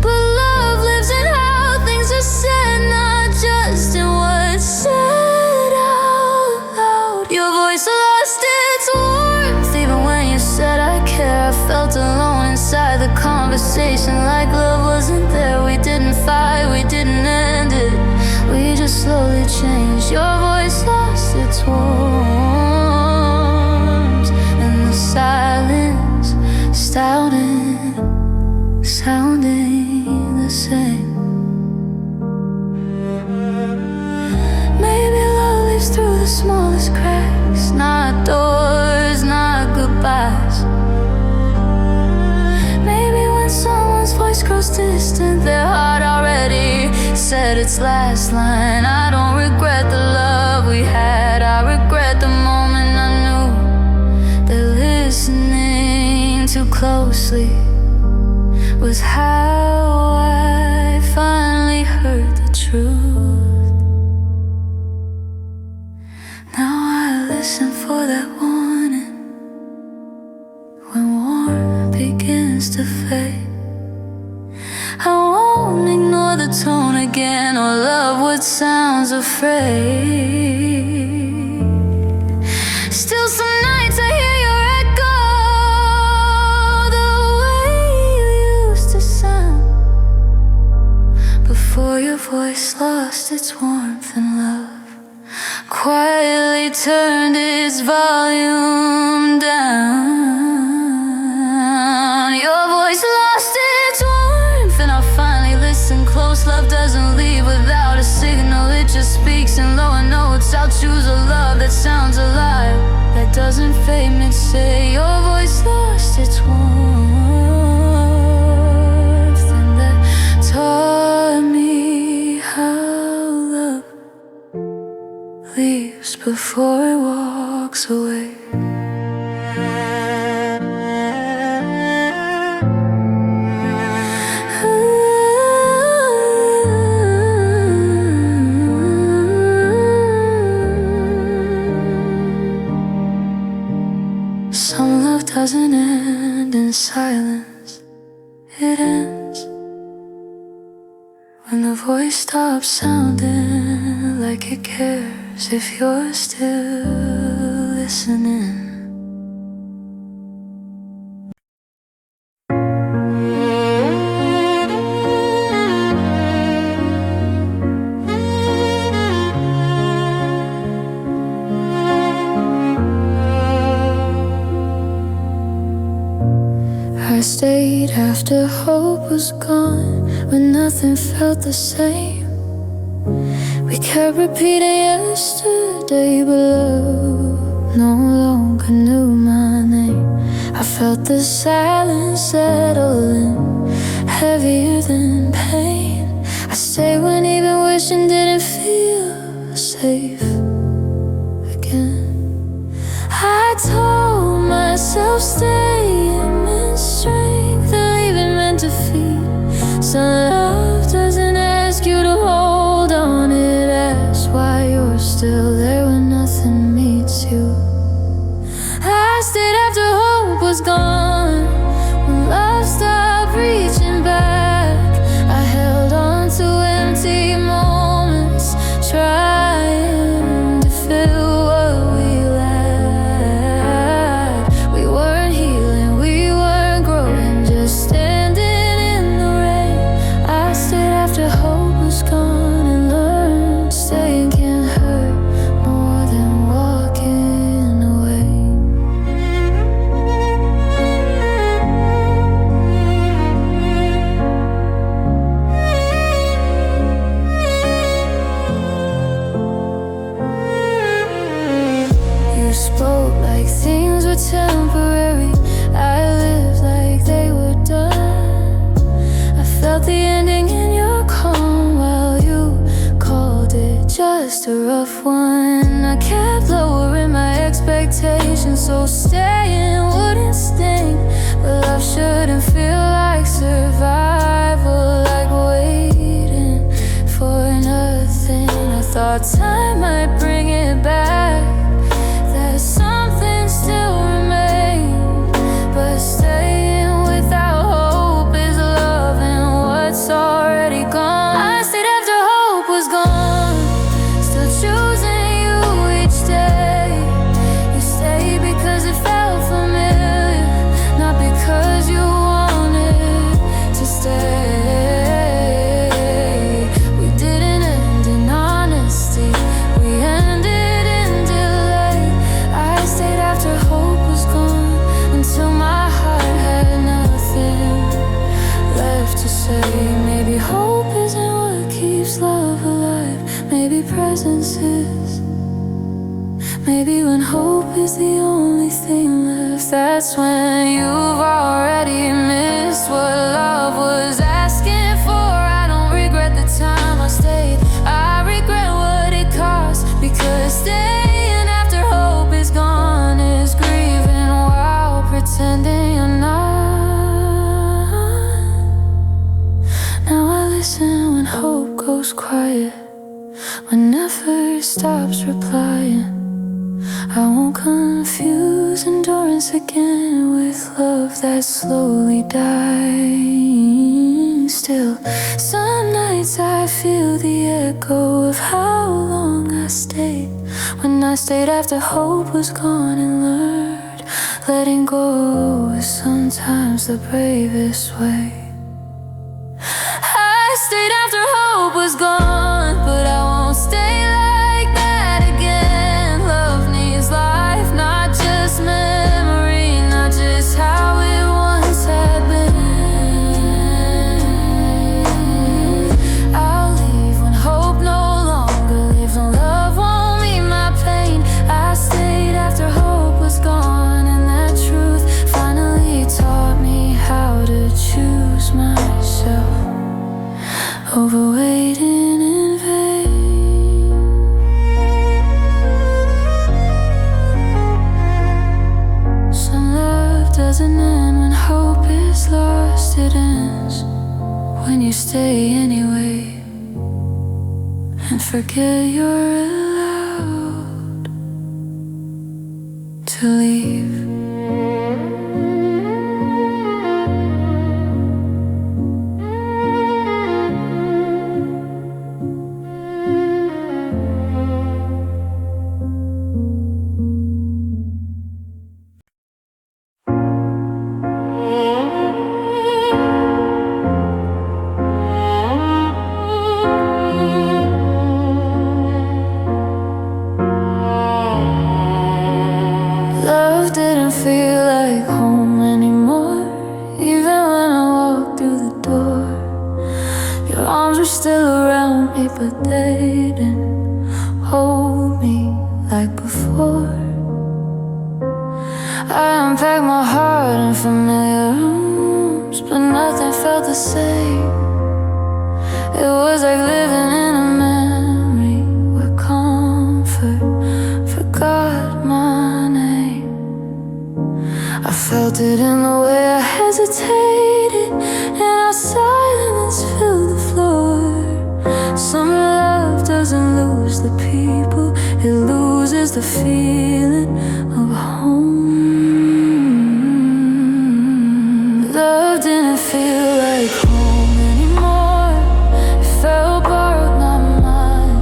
But love lives in how things are said, not just in what's said out loud. Your voice lost its warmth, even when you said I care. I felt alone inside the conversation, like love wasn't there. We didn't fight, we didn't end it, we just slowly changed. Your voice lost its warmth, and the silence sounding the same. Maybe love leaves through the smallest cracks, not doors, not goodbyes. Maybe when someone's voice grows distant, their heart already said its last line. I don't regret the love we had, I regret the moment I knew that listening too closely was how I finally heard the truth. Now I listen for that warning when warmth begins to fade. I won't ignore the tone again or love what sounds afraid. Still some nights I hear your echo, the way you used to sound before your voice voice lost its warmth and love, quietly turned its volume down. Your voice lost its warmth, and I finally listened close. Love doesn't leave without a signal, it just speaks in lower notes. I'll choose a love that sounds alive, that doesn't fade mid-say. Your voice lost its warmth, and that taught me how love leaves before it walks away. Some love doesn't end in silence, it ends when the voice stops sounding like it cares if you're still listening. I stayed after hope was gone, when nothing felt the same. We kept repeating yesterday, but love no longer knew my name. I felt the silence settle in, heavier than pain. I stayed when even wishing didn't feel safe again. I told myself stay in strength, and even meant defeat. Some love doesn't ask you to hold on, it asks why you're still there when nothing meets you. I stayed after hope was gone, when love stopped reaching back. I held on to empty moments, trying to fill what we lacked. We weren't healing, we weren't growing, just standing in the rain. I stayed after hope was gone and learned staying can hurt more than walking away. You spoke like things were temporary, I lived like they were done. I felt the ending in your calm while you called it just a rough one. I kept lowering my expectations so staying wouldn't sting, but love shouldn't feel like survival, like waiting for nothing. I thought time might bring it back, that something still remained, but staying without hope is loving what's already gone. I stayed after hope was gone, still choosing you each day. You stayed because it felt familiar, not because you wanted to stay. We didn't end in honesty, we ended in delay. I stayed after hope was gone, until my heart had nothing left to say. Maybe hope isn't what keeps love alive, maybe presence is. Maybe when hope is the only thing left, that's when you've already missed what love was asking for. I don't regret the time I stayed, I regret what it cost, because staying after hope is gone is grieving while pretending you're not. Now I listen when hope goes quiet, when effort stops replying. I won't confuse endurance again with love that's slowly dying. Still, some nights I feel the echo of how long I stayed, when I stayed after hope was gone and learned letting go is sometimes the bravest way. I stayed after hope was gone, but I won't stay like that again. Love needs life, not just memory, not just how it once had been. I'll leave when hope no longer lives, when love won't meet my pain. I stayed after hope was gone, and that truth finally taught me how to choose myself over waiting in vain. Some love doesn't end when hope is lost. It ends when you stay anyway and forget you're allowed to leave. Love didn't feel like home anymore, even when I walked through the door. Your arms were still around me, but they didn't hold me like before. I unpacked my heart in familiar rooms, but nothing felt the same. It was like living in a memory where comfort forgot my name. I felt it in the way I hesitated, and our silence filled the floor. Some love doesn't lose the people, it loses the feeling of home. Love didn't feel like home anymore, it felt borrowed, not mine.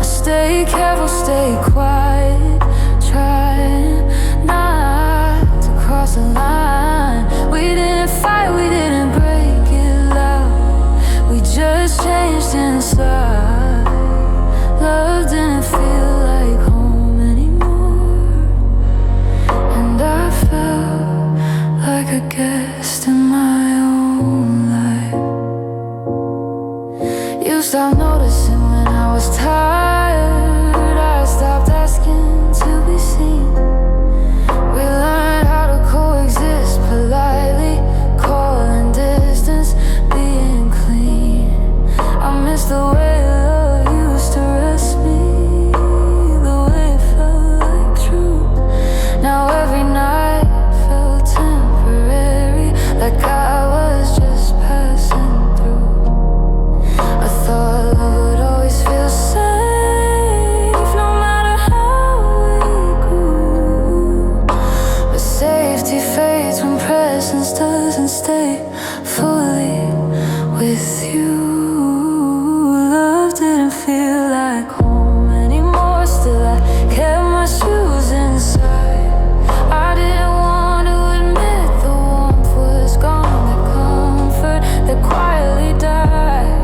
I stay careful, stay quiet, trying not to cross the line. We didn't fight, we didn't break it loud, we just changed inside. Love didn't feel like home anymore, and I felt like a guest in my own life. You stopped noticing when I was tired, I stopped asking to be seen. We learned how to coexist politely, calling distance, being clean. I miss the way love used to rest me, the way it felt like truth. Now every night felt temporary, like I was just passing through. I thought love would always feel safe, no matter how we grew. But safety fades when presence doesn't stay fully with you. Love didn't feel like home anymore, still I kept my shoes inside. I didn't want to admit the warmth was gone, the comfort that quietly died.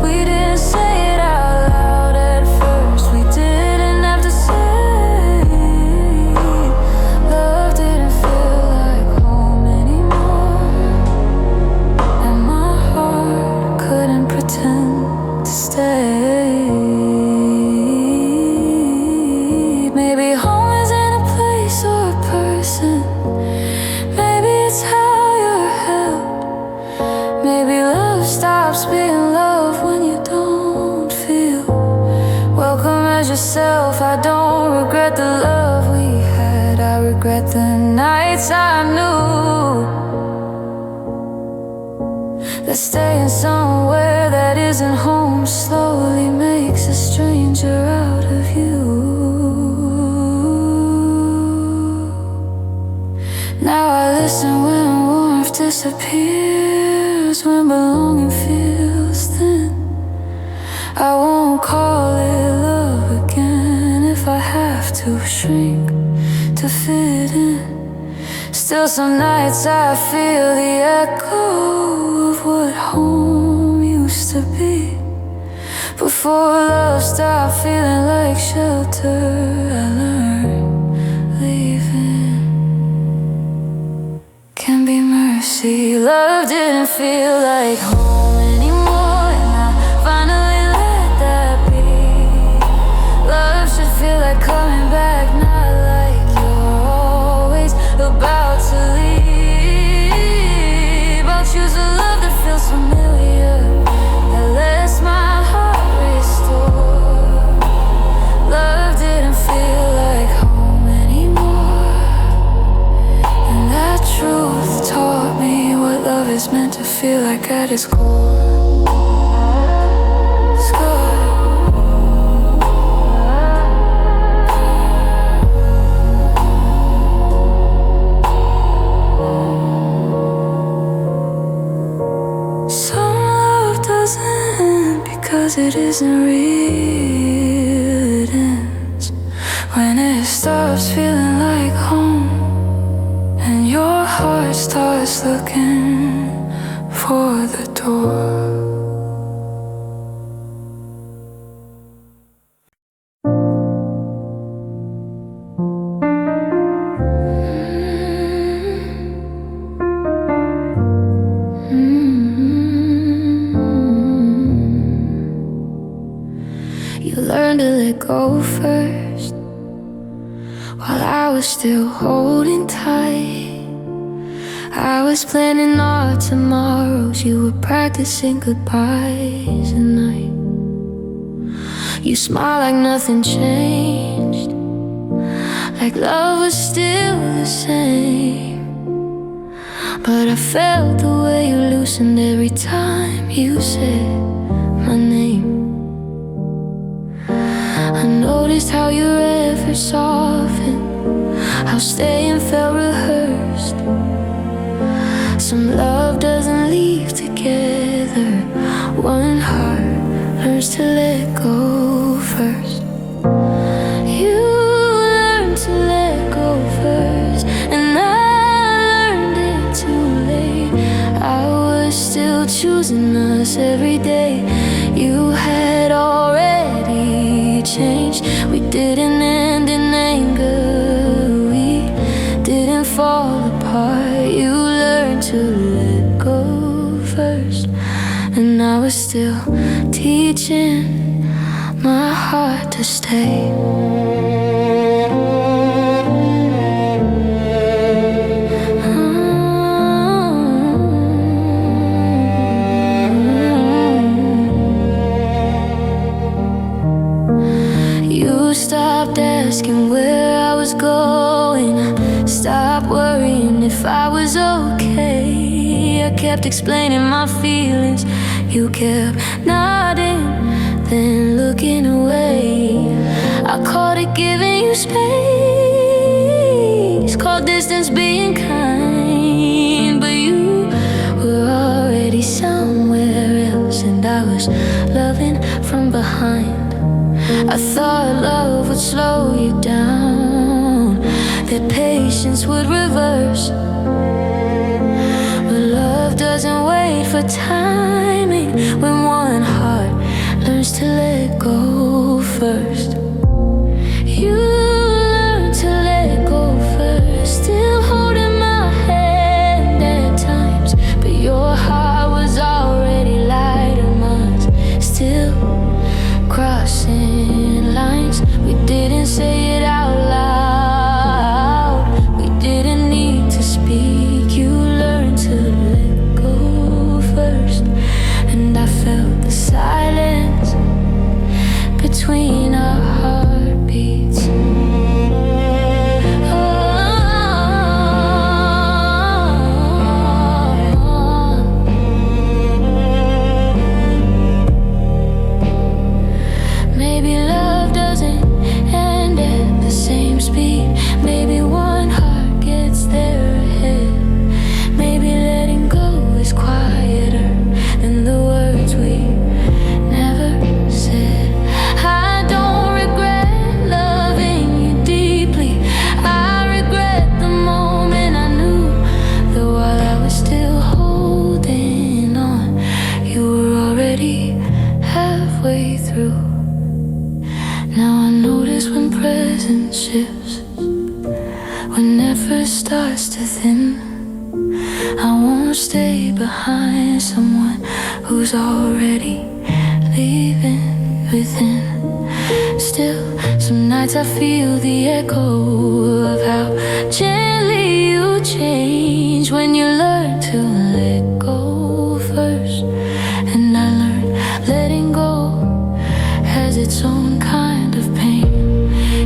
We didn't say it out loud at first, we didn't have to say. Love didn't feel like home anymore, and my heart couldn't pretend to stay. Maybe home isn't a place or a person, maybe it's how you're held. Maybe love stops being love when you don't feel welcome as yourself. I don't regret the love we had, I regret the nights I knew that staying somewhere that isn't home slowly makes a stranger out of you. Now I listen when warmth disappears, when belonging feels thin. I won't call it love again if I have to shrink to fit in. Still some nights I feel the echo of what home used to be. Before love stopped feeling like shelter, I learned leaving can be mercy. Love didn't feel like home anymore, and I finally let that be. Love should feel like coming back, not like you're always about to leave. I'll choose a love that feels familiar, that lets my heart restore. Love didn't feel like home anymore, and that truth taught me what love is meant to feel like at its core. It's good. Some love doesn't end because it isn't real. It ends when it stops feeling like home, and your heart starts looking for the door. You learned to let go first, while I was still holding tight. I was planning our tomorrows, you were practicing goodbyes at night. You smiled like nothing changed, like love was still the same. But I felt the way you loosened every time you said my name. I noticed how your efforts softened, how staying felt rehearsed. Some love doesn't leave together, one heart learns to let go first. You learned to let go first, and I learned it too late. I was still choosing us every day. You had already changed. We didn't end in anger, we didn't fall apart. You learned to let go first, and I was still teaching my heart to stay. You stopped asking where I was going, stopped worrying if I was okay. I kept explaining my feelings, you kept nodding, then looking away. I called it giving you space, called distance being kind, but you were already somewhere else, and I was loving from behind. I thought love would slow you down, that patience would reverse. But love doesn't wait for timing when one heart learns to let go first. You learned to let go first, still holding my hand at times, but your heart was already light on mine, still crossing lines. We didn't say it out loud, we didn't need to speak. You learned to let go first, and I felt the silence between our hearts. or stay behind someone who's already leaving within. Still, some nights I feel the echo of how gently you change when you learn to let go first. And I learned letting go has its own kind of pain.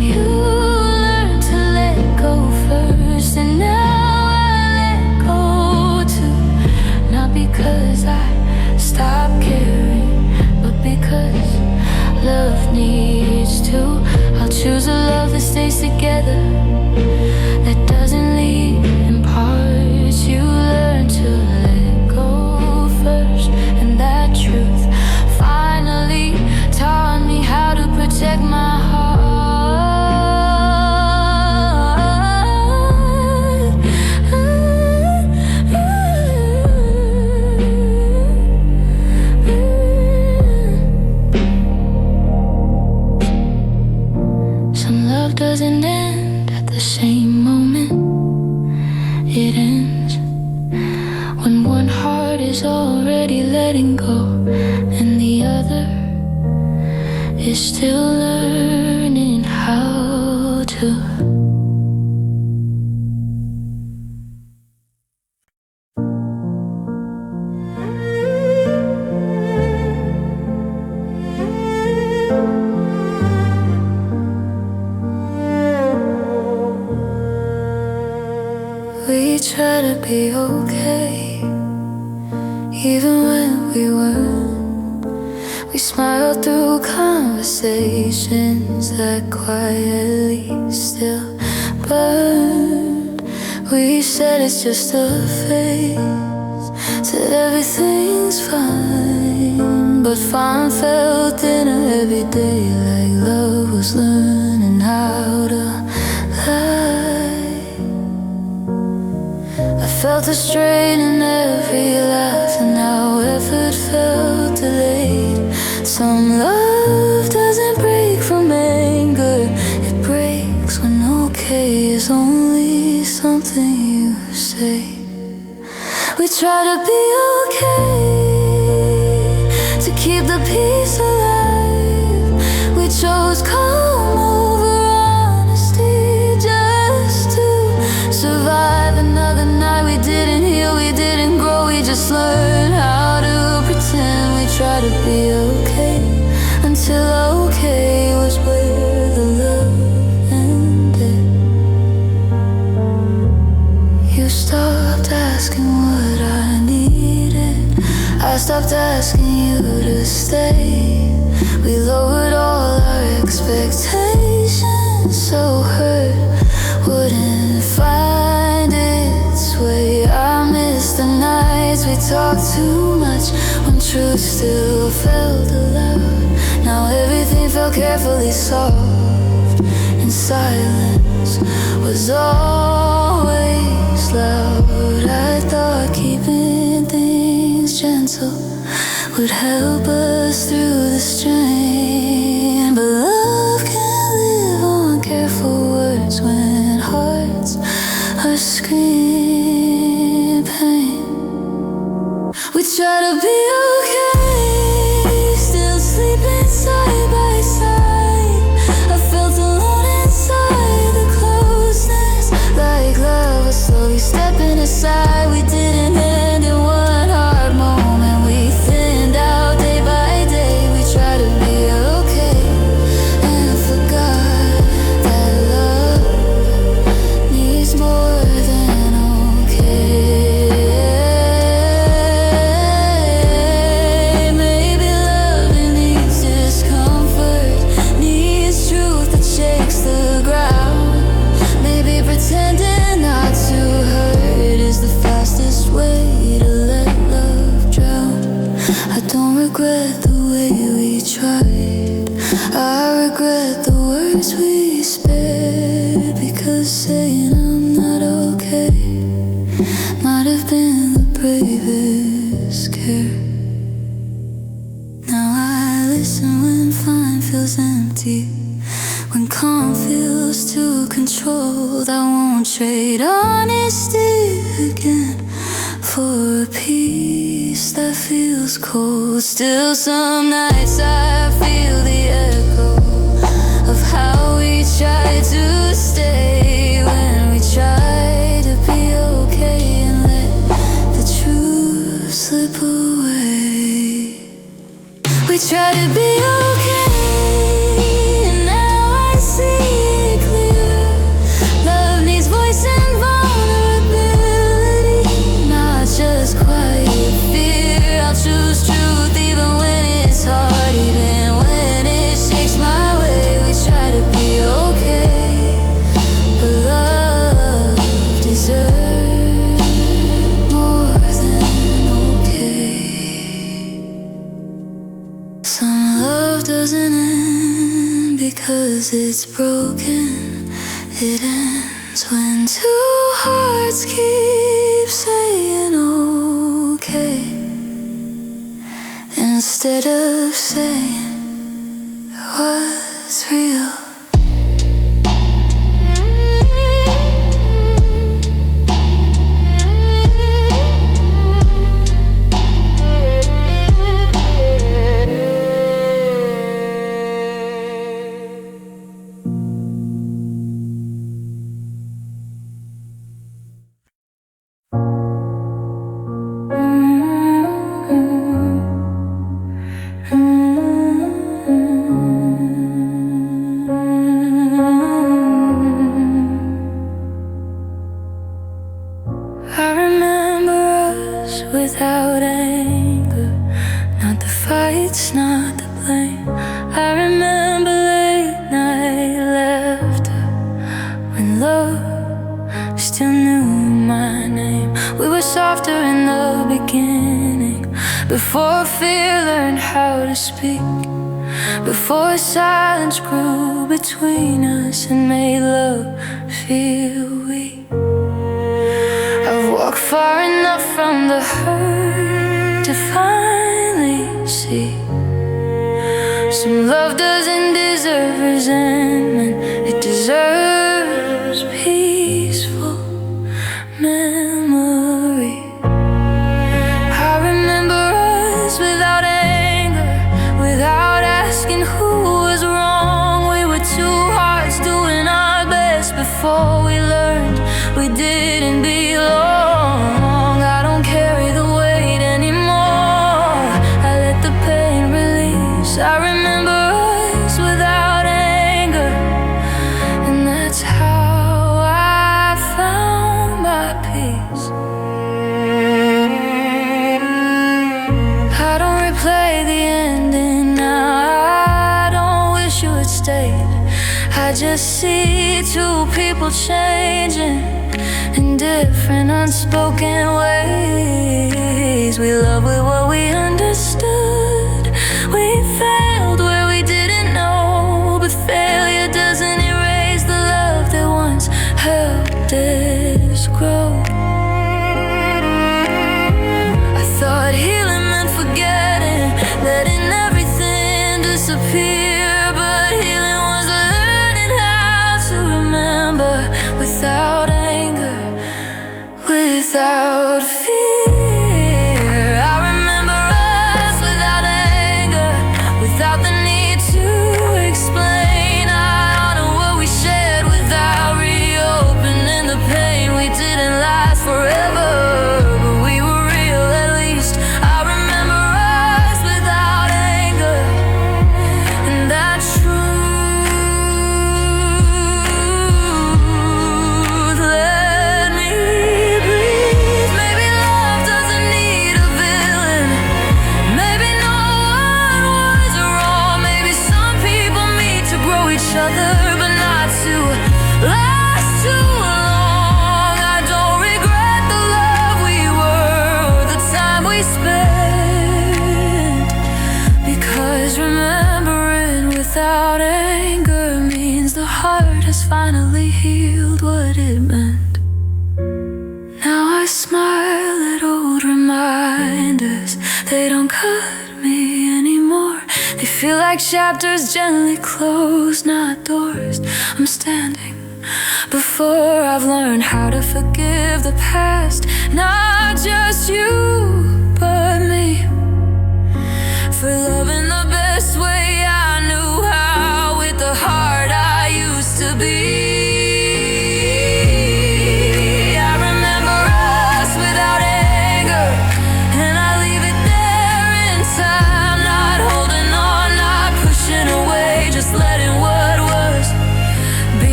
You learn to let go first, and now I let go too. Not because I stopped caring, but because love needs to. I'll choose a love that stays together, that doesn't leave in parts. You learn to let go first, and that truth finally taught me how to protect my heart. Some love doesn't end at the same moment. It ends when one heart is already letting go, and the other is still learning how to. We try to be okay, even when we weren't. We smiled through conversations that quietly still burned. We said it's just a phase, said everything's fine, but fine felt thinner every day, like love was learning how to lie. I felt the strain in every laugh, and how effort felt delayed. Some love doesn't break from anger, it breaks when okay is only something you say. We try to be okay, to keep the peace alive. We chose calm over honesty just to survive another night. We didn't heal, we didn't grow, we just learned how to pretend. We try to be okay, until okay was where the love ended. You stopped asking what I needed, I stopped asking you to stay. We lowered all our expectations, so hurt wouldn't find its way. I miss the nights we talked too much, when truth still felt allowed. Now everything felt carefully soft, and silence was always loud. I thought keeping things gentle would help us through the strain, but love can live on careful words when hearts are screaming pain. We try to be okay, still sleeping side by side. I felt alone inside the closeness, like love was slowly stepping aside. We didn't end in one hard moment, we thinned out day by day. We tried to be okay, and forgot that love needs more than okay. Maybe love needs discomfort, needs truth that shakes the ground. Maybe pretending not to hurt is the fastest way to let love drown. I don't regret the way we tried, I regret the words we spared, because saying I'm not okay might have been the bravest care. Now I listen when fine feels empty, when calm feels too controlled. I won't trade honesty again for for a peace that feels cold. Still some nights I feel the echo of how we tried to stay when we tried to be okay and let the truth slip away. We try to be okay, and now I see it clear. Love needs voice and vulnerability, not just quiet fear. I'll choose truth even when it's hard, even when it shakes my way. We try to be okay, but love deserves more than okay. Some love doesn't end because it's broken. It ends when two hearts keep saying okay instead of saying what's real. I remember us without anger, not the fights, not the blame. I remember late night laughter when love still knew my name. We were softer in the beginning, before fear learned how to speak, before silence grew between us and made love feel weak. I've walked far enough from the hurt to finally see some love doesn't deserve resentment, it deserves peaceful memory. I remember us without anger, without asking who was wrong. We were two hearts doing our best before we learned we didn't belong. I don't carry the weight anymore, I let the pain release. I remember us without anger, and that's how I found my peace. I don't replay the ending now, I don't wish you had stayed. I just see two people changing in different unspoken ways. We love with what we understood, we failed where we didn't know, but failure doesn't erase the love that once helped us grow. I thought healing meant forgetting, letting everything disappear, but healing was learning how to remember without anger, without fear. I remember us without anger, without the need to explain. I honor what we shared without reopening the pain. We didn't last forever, but we were real at least. I remember us without anger, and that's true. Let me breathe. Maybe love doesn't need a villain, maybe no one was wrong. Maybe some people meet to grow each other, but not to last too long. I don't regret the love we were or the time we spent, because remembering without anger means the heart has finally healed what it meant. Now I smile at old reminders, they don't cut me anymore. They feel like chapters gently closed, not doors. I'm standing before I've learned how to forgive the past, not just you.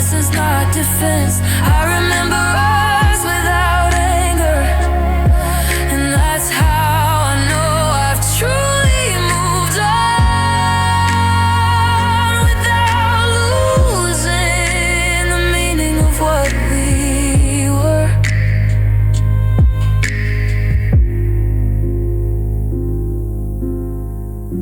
lessons, not defense. I remember us without anger, and that's how I know I've truly moved on, without losing the meaning of what we were.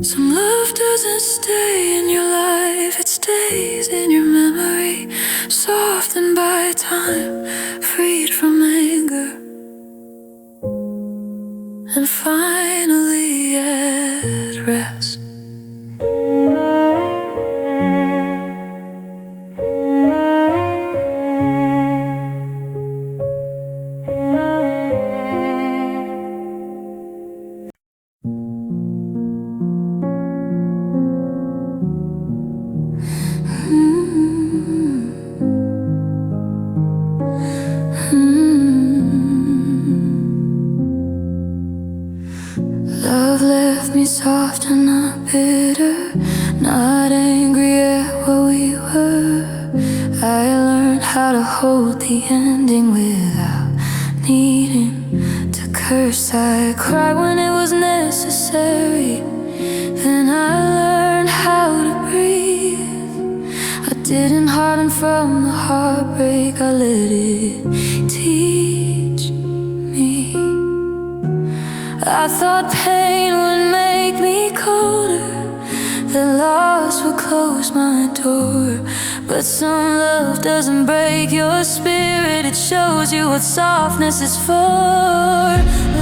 Some love doesn't stay in your life, it stays in your memory, softened by time, freed from anger, and finally at rest. Love left me soft and not bitter, not angry at what we were. I learned how to hold the ending without needing to curse. I cried when it was necessary, then I learned how to breathe. I didn't harden from the heartbreak, I let it teach me. I thought pain would make me colder, that loss would close my door. But some love doesn't break your spirit, it shows you what softness is for.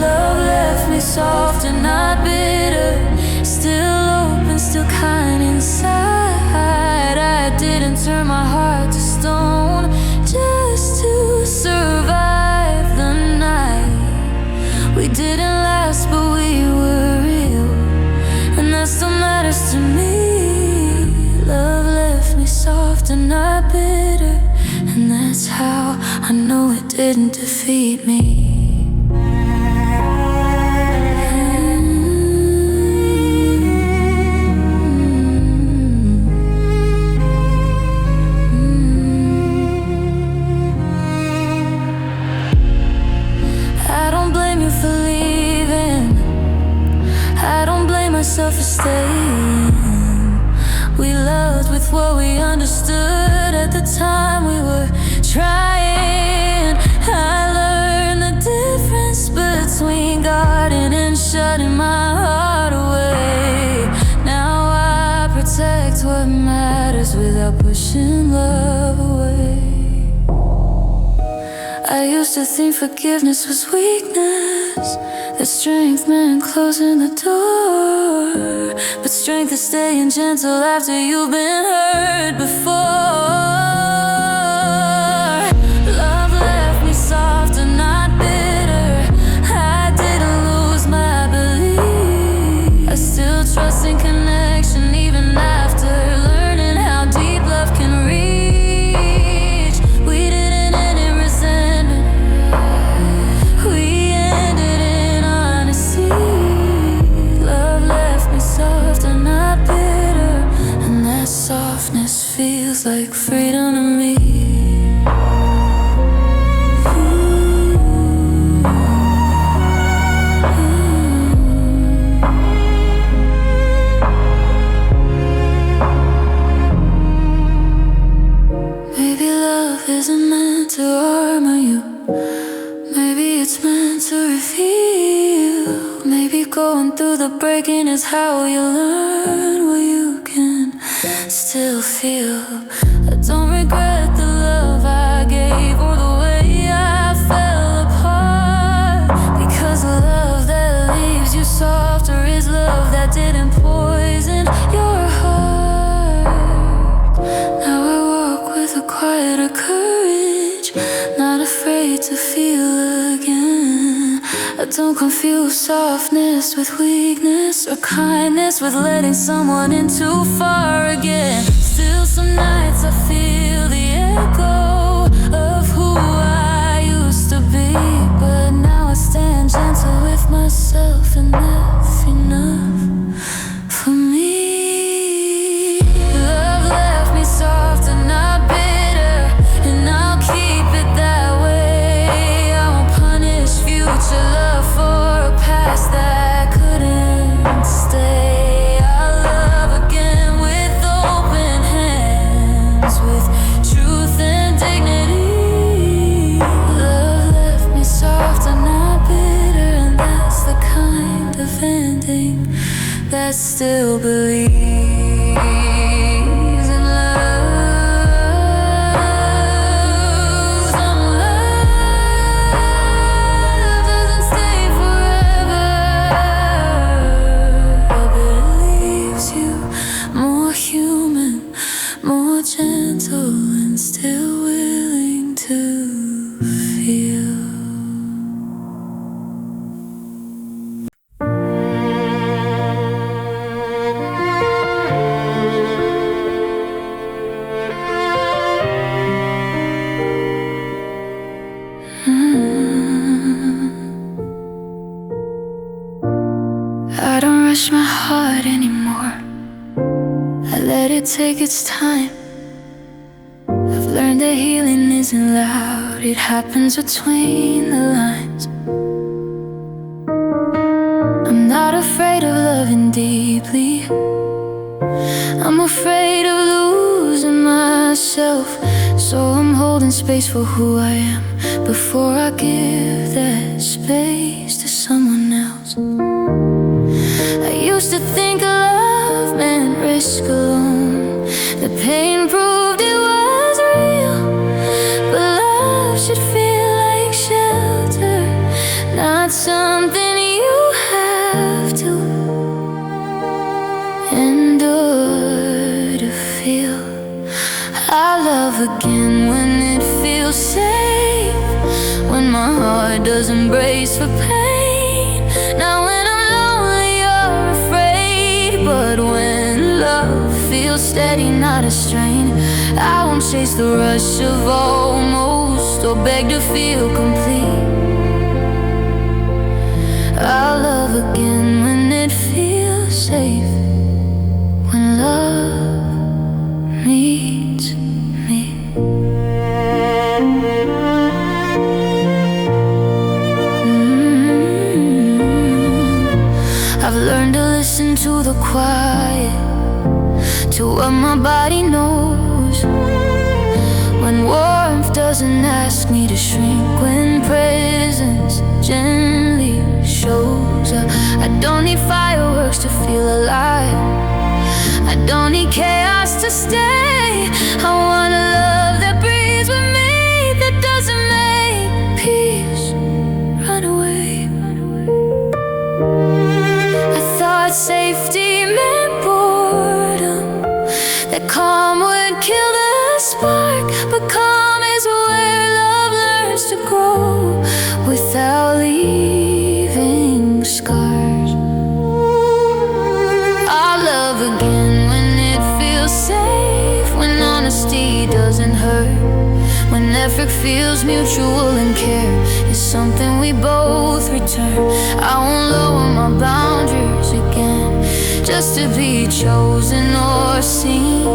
Love left me soft and not bitter, still open, still kind inside. I didn't turn my heart to stone just to survive the night. We didn't last, but we were real, and that still matters to me. Love left me soft and not bitter, and that's how I know it didn't defeat me. Myself for staying. We loved with what we understood at the time we were trying. I learned the difference between guarding and shutting my heart away. Now I protect what matters without pushing love away. I used to think forgiveness was weakness, that strength meant closing the door. But strength is staying gentle after you've been hurt before. Love left me soft and not bitter, I didn't lose my belief. I still trust in connection even after learning how deep love can reach. We didn't end in resentment, we ended in honesty. Love left me soft and not bitter, and that softness feels like freedom to me. Maybe love isn't meant to armor you, maybe it's meant to reveal. Maybe going through the breaking is how you learn what you can still feel. I don't regret the love I gave or the way I fell apart, because the love that leaves you softer is love that didn't poison your heart. Now I walk with a quieter courage, not afraid to feel again. I don't confuse softness with weakness, or kindness with letting someone in too far again. Still some nights I feel the echo of who I used to be, but now I stand gentle with myself, and that's enough for me. Love left me soft and not bitter, still believes in love. Some love doesn't stay forever, but it leaves you more human, more gentle, and still willing to feel. I don't rush my heart anymore. I let it take its time. I've learned that healing isn't loud, it happens between the lines. I'm not afraid of loving deeply. I'm afraid of losing myself. So I'm holding space for who I am before I give that space to someone else. I used to think love meant risk alone. The pain proved it was real, but love should feel like shelter, not something you have to endure to feel. I love again when it feels safe, when my heart doesn't brace for pain. Now when I'm lonely or afraid, but when love feels steady, not a strain, I won't chase the rush of almost or beg to feel complete. I'll love again when it feels safe, when love meets me. I've learned to listen to the quiet, to what my body knows, when warmth doesn't ask me to shrink, when presence gently shows up. I don't need fireworks to feel alive, I don't need chaos to stay. I want a love that breathes with me, that doesn't make peace run away. I thought safety meant boredom, that calm would kill the spark, but calm is where love learns to grow without leaving scars. I'll love again when it feels safe, when honesty doesn't hurt, when effort feels mutual and care is something we both return. I won't lower my boundaries again just to be chosen or seen.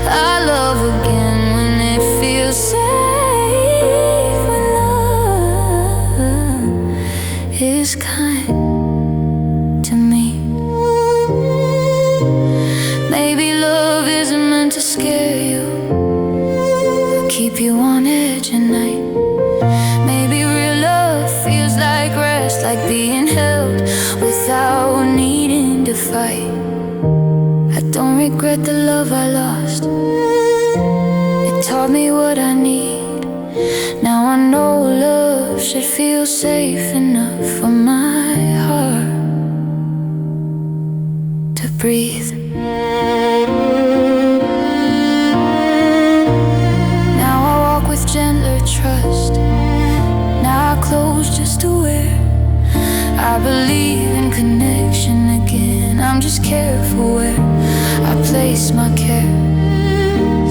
I love again when it feels safe, when love is kind to me. Maybe love isn't meant to scare you, keep you on edge at night. Maybe real love feels like rest, like being held without needing to fight. I don't regret the love I lost, it taught me what I need. Now I know love should feel safe enough for my heart to breathe. Now I walk with gentler trust, now I close just to wear. I believe in connection again, I'm just careful where I place my care.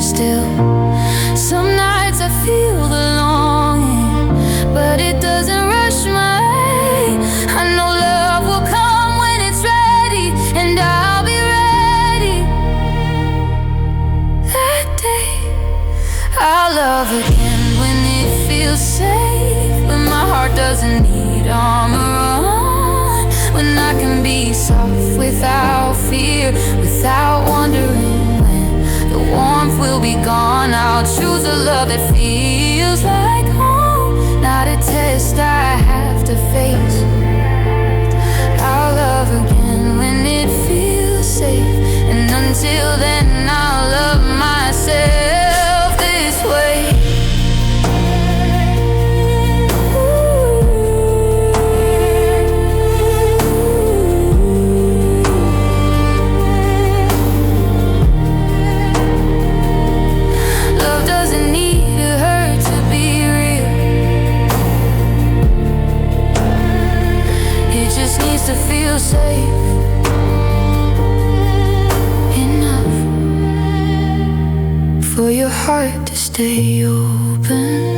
Still, some nights I feel the longing, but it doesn't rush my way. I know love will come when it's ready, and I'll be ready that day. I'll love again when it feels safe, when my heart doesn't need armor on, when I can be soft without fear, without wondering when the warmth will be gone. I'll choose a love that feels like home, not a test I have to face. I'll love again when it feels safe. And until then I'll love myself this way. Love doesn't need to hurt to be real. It just needs to feel safe enough for your heart to stay open.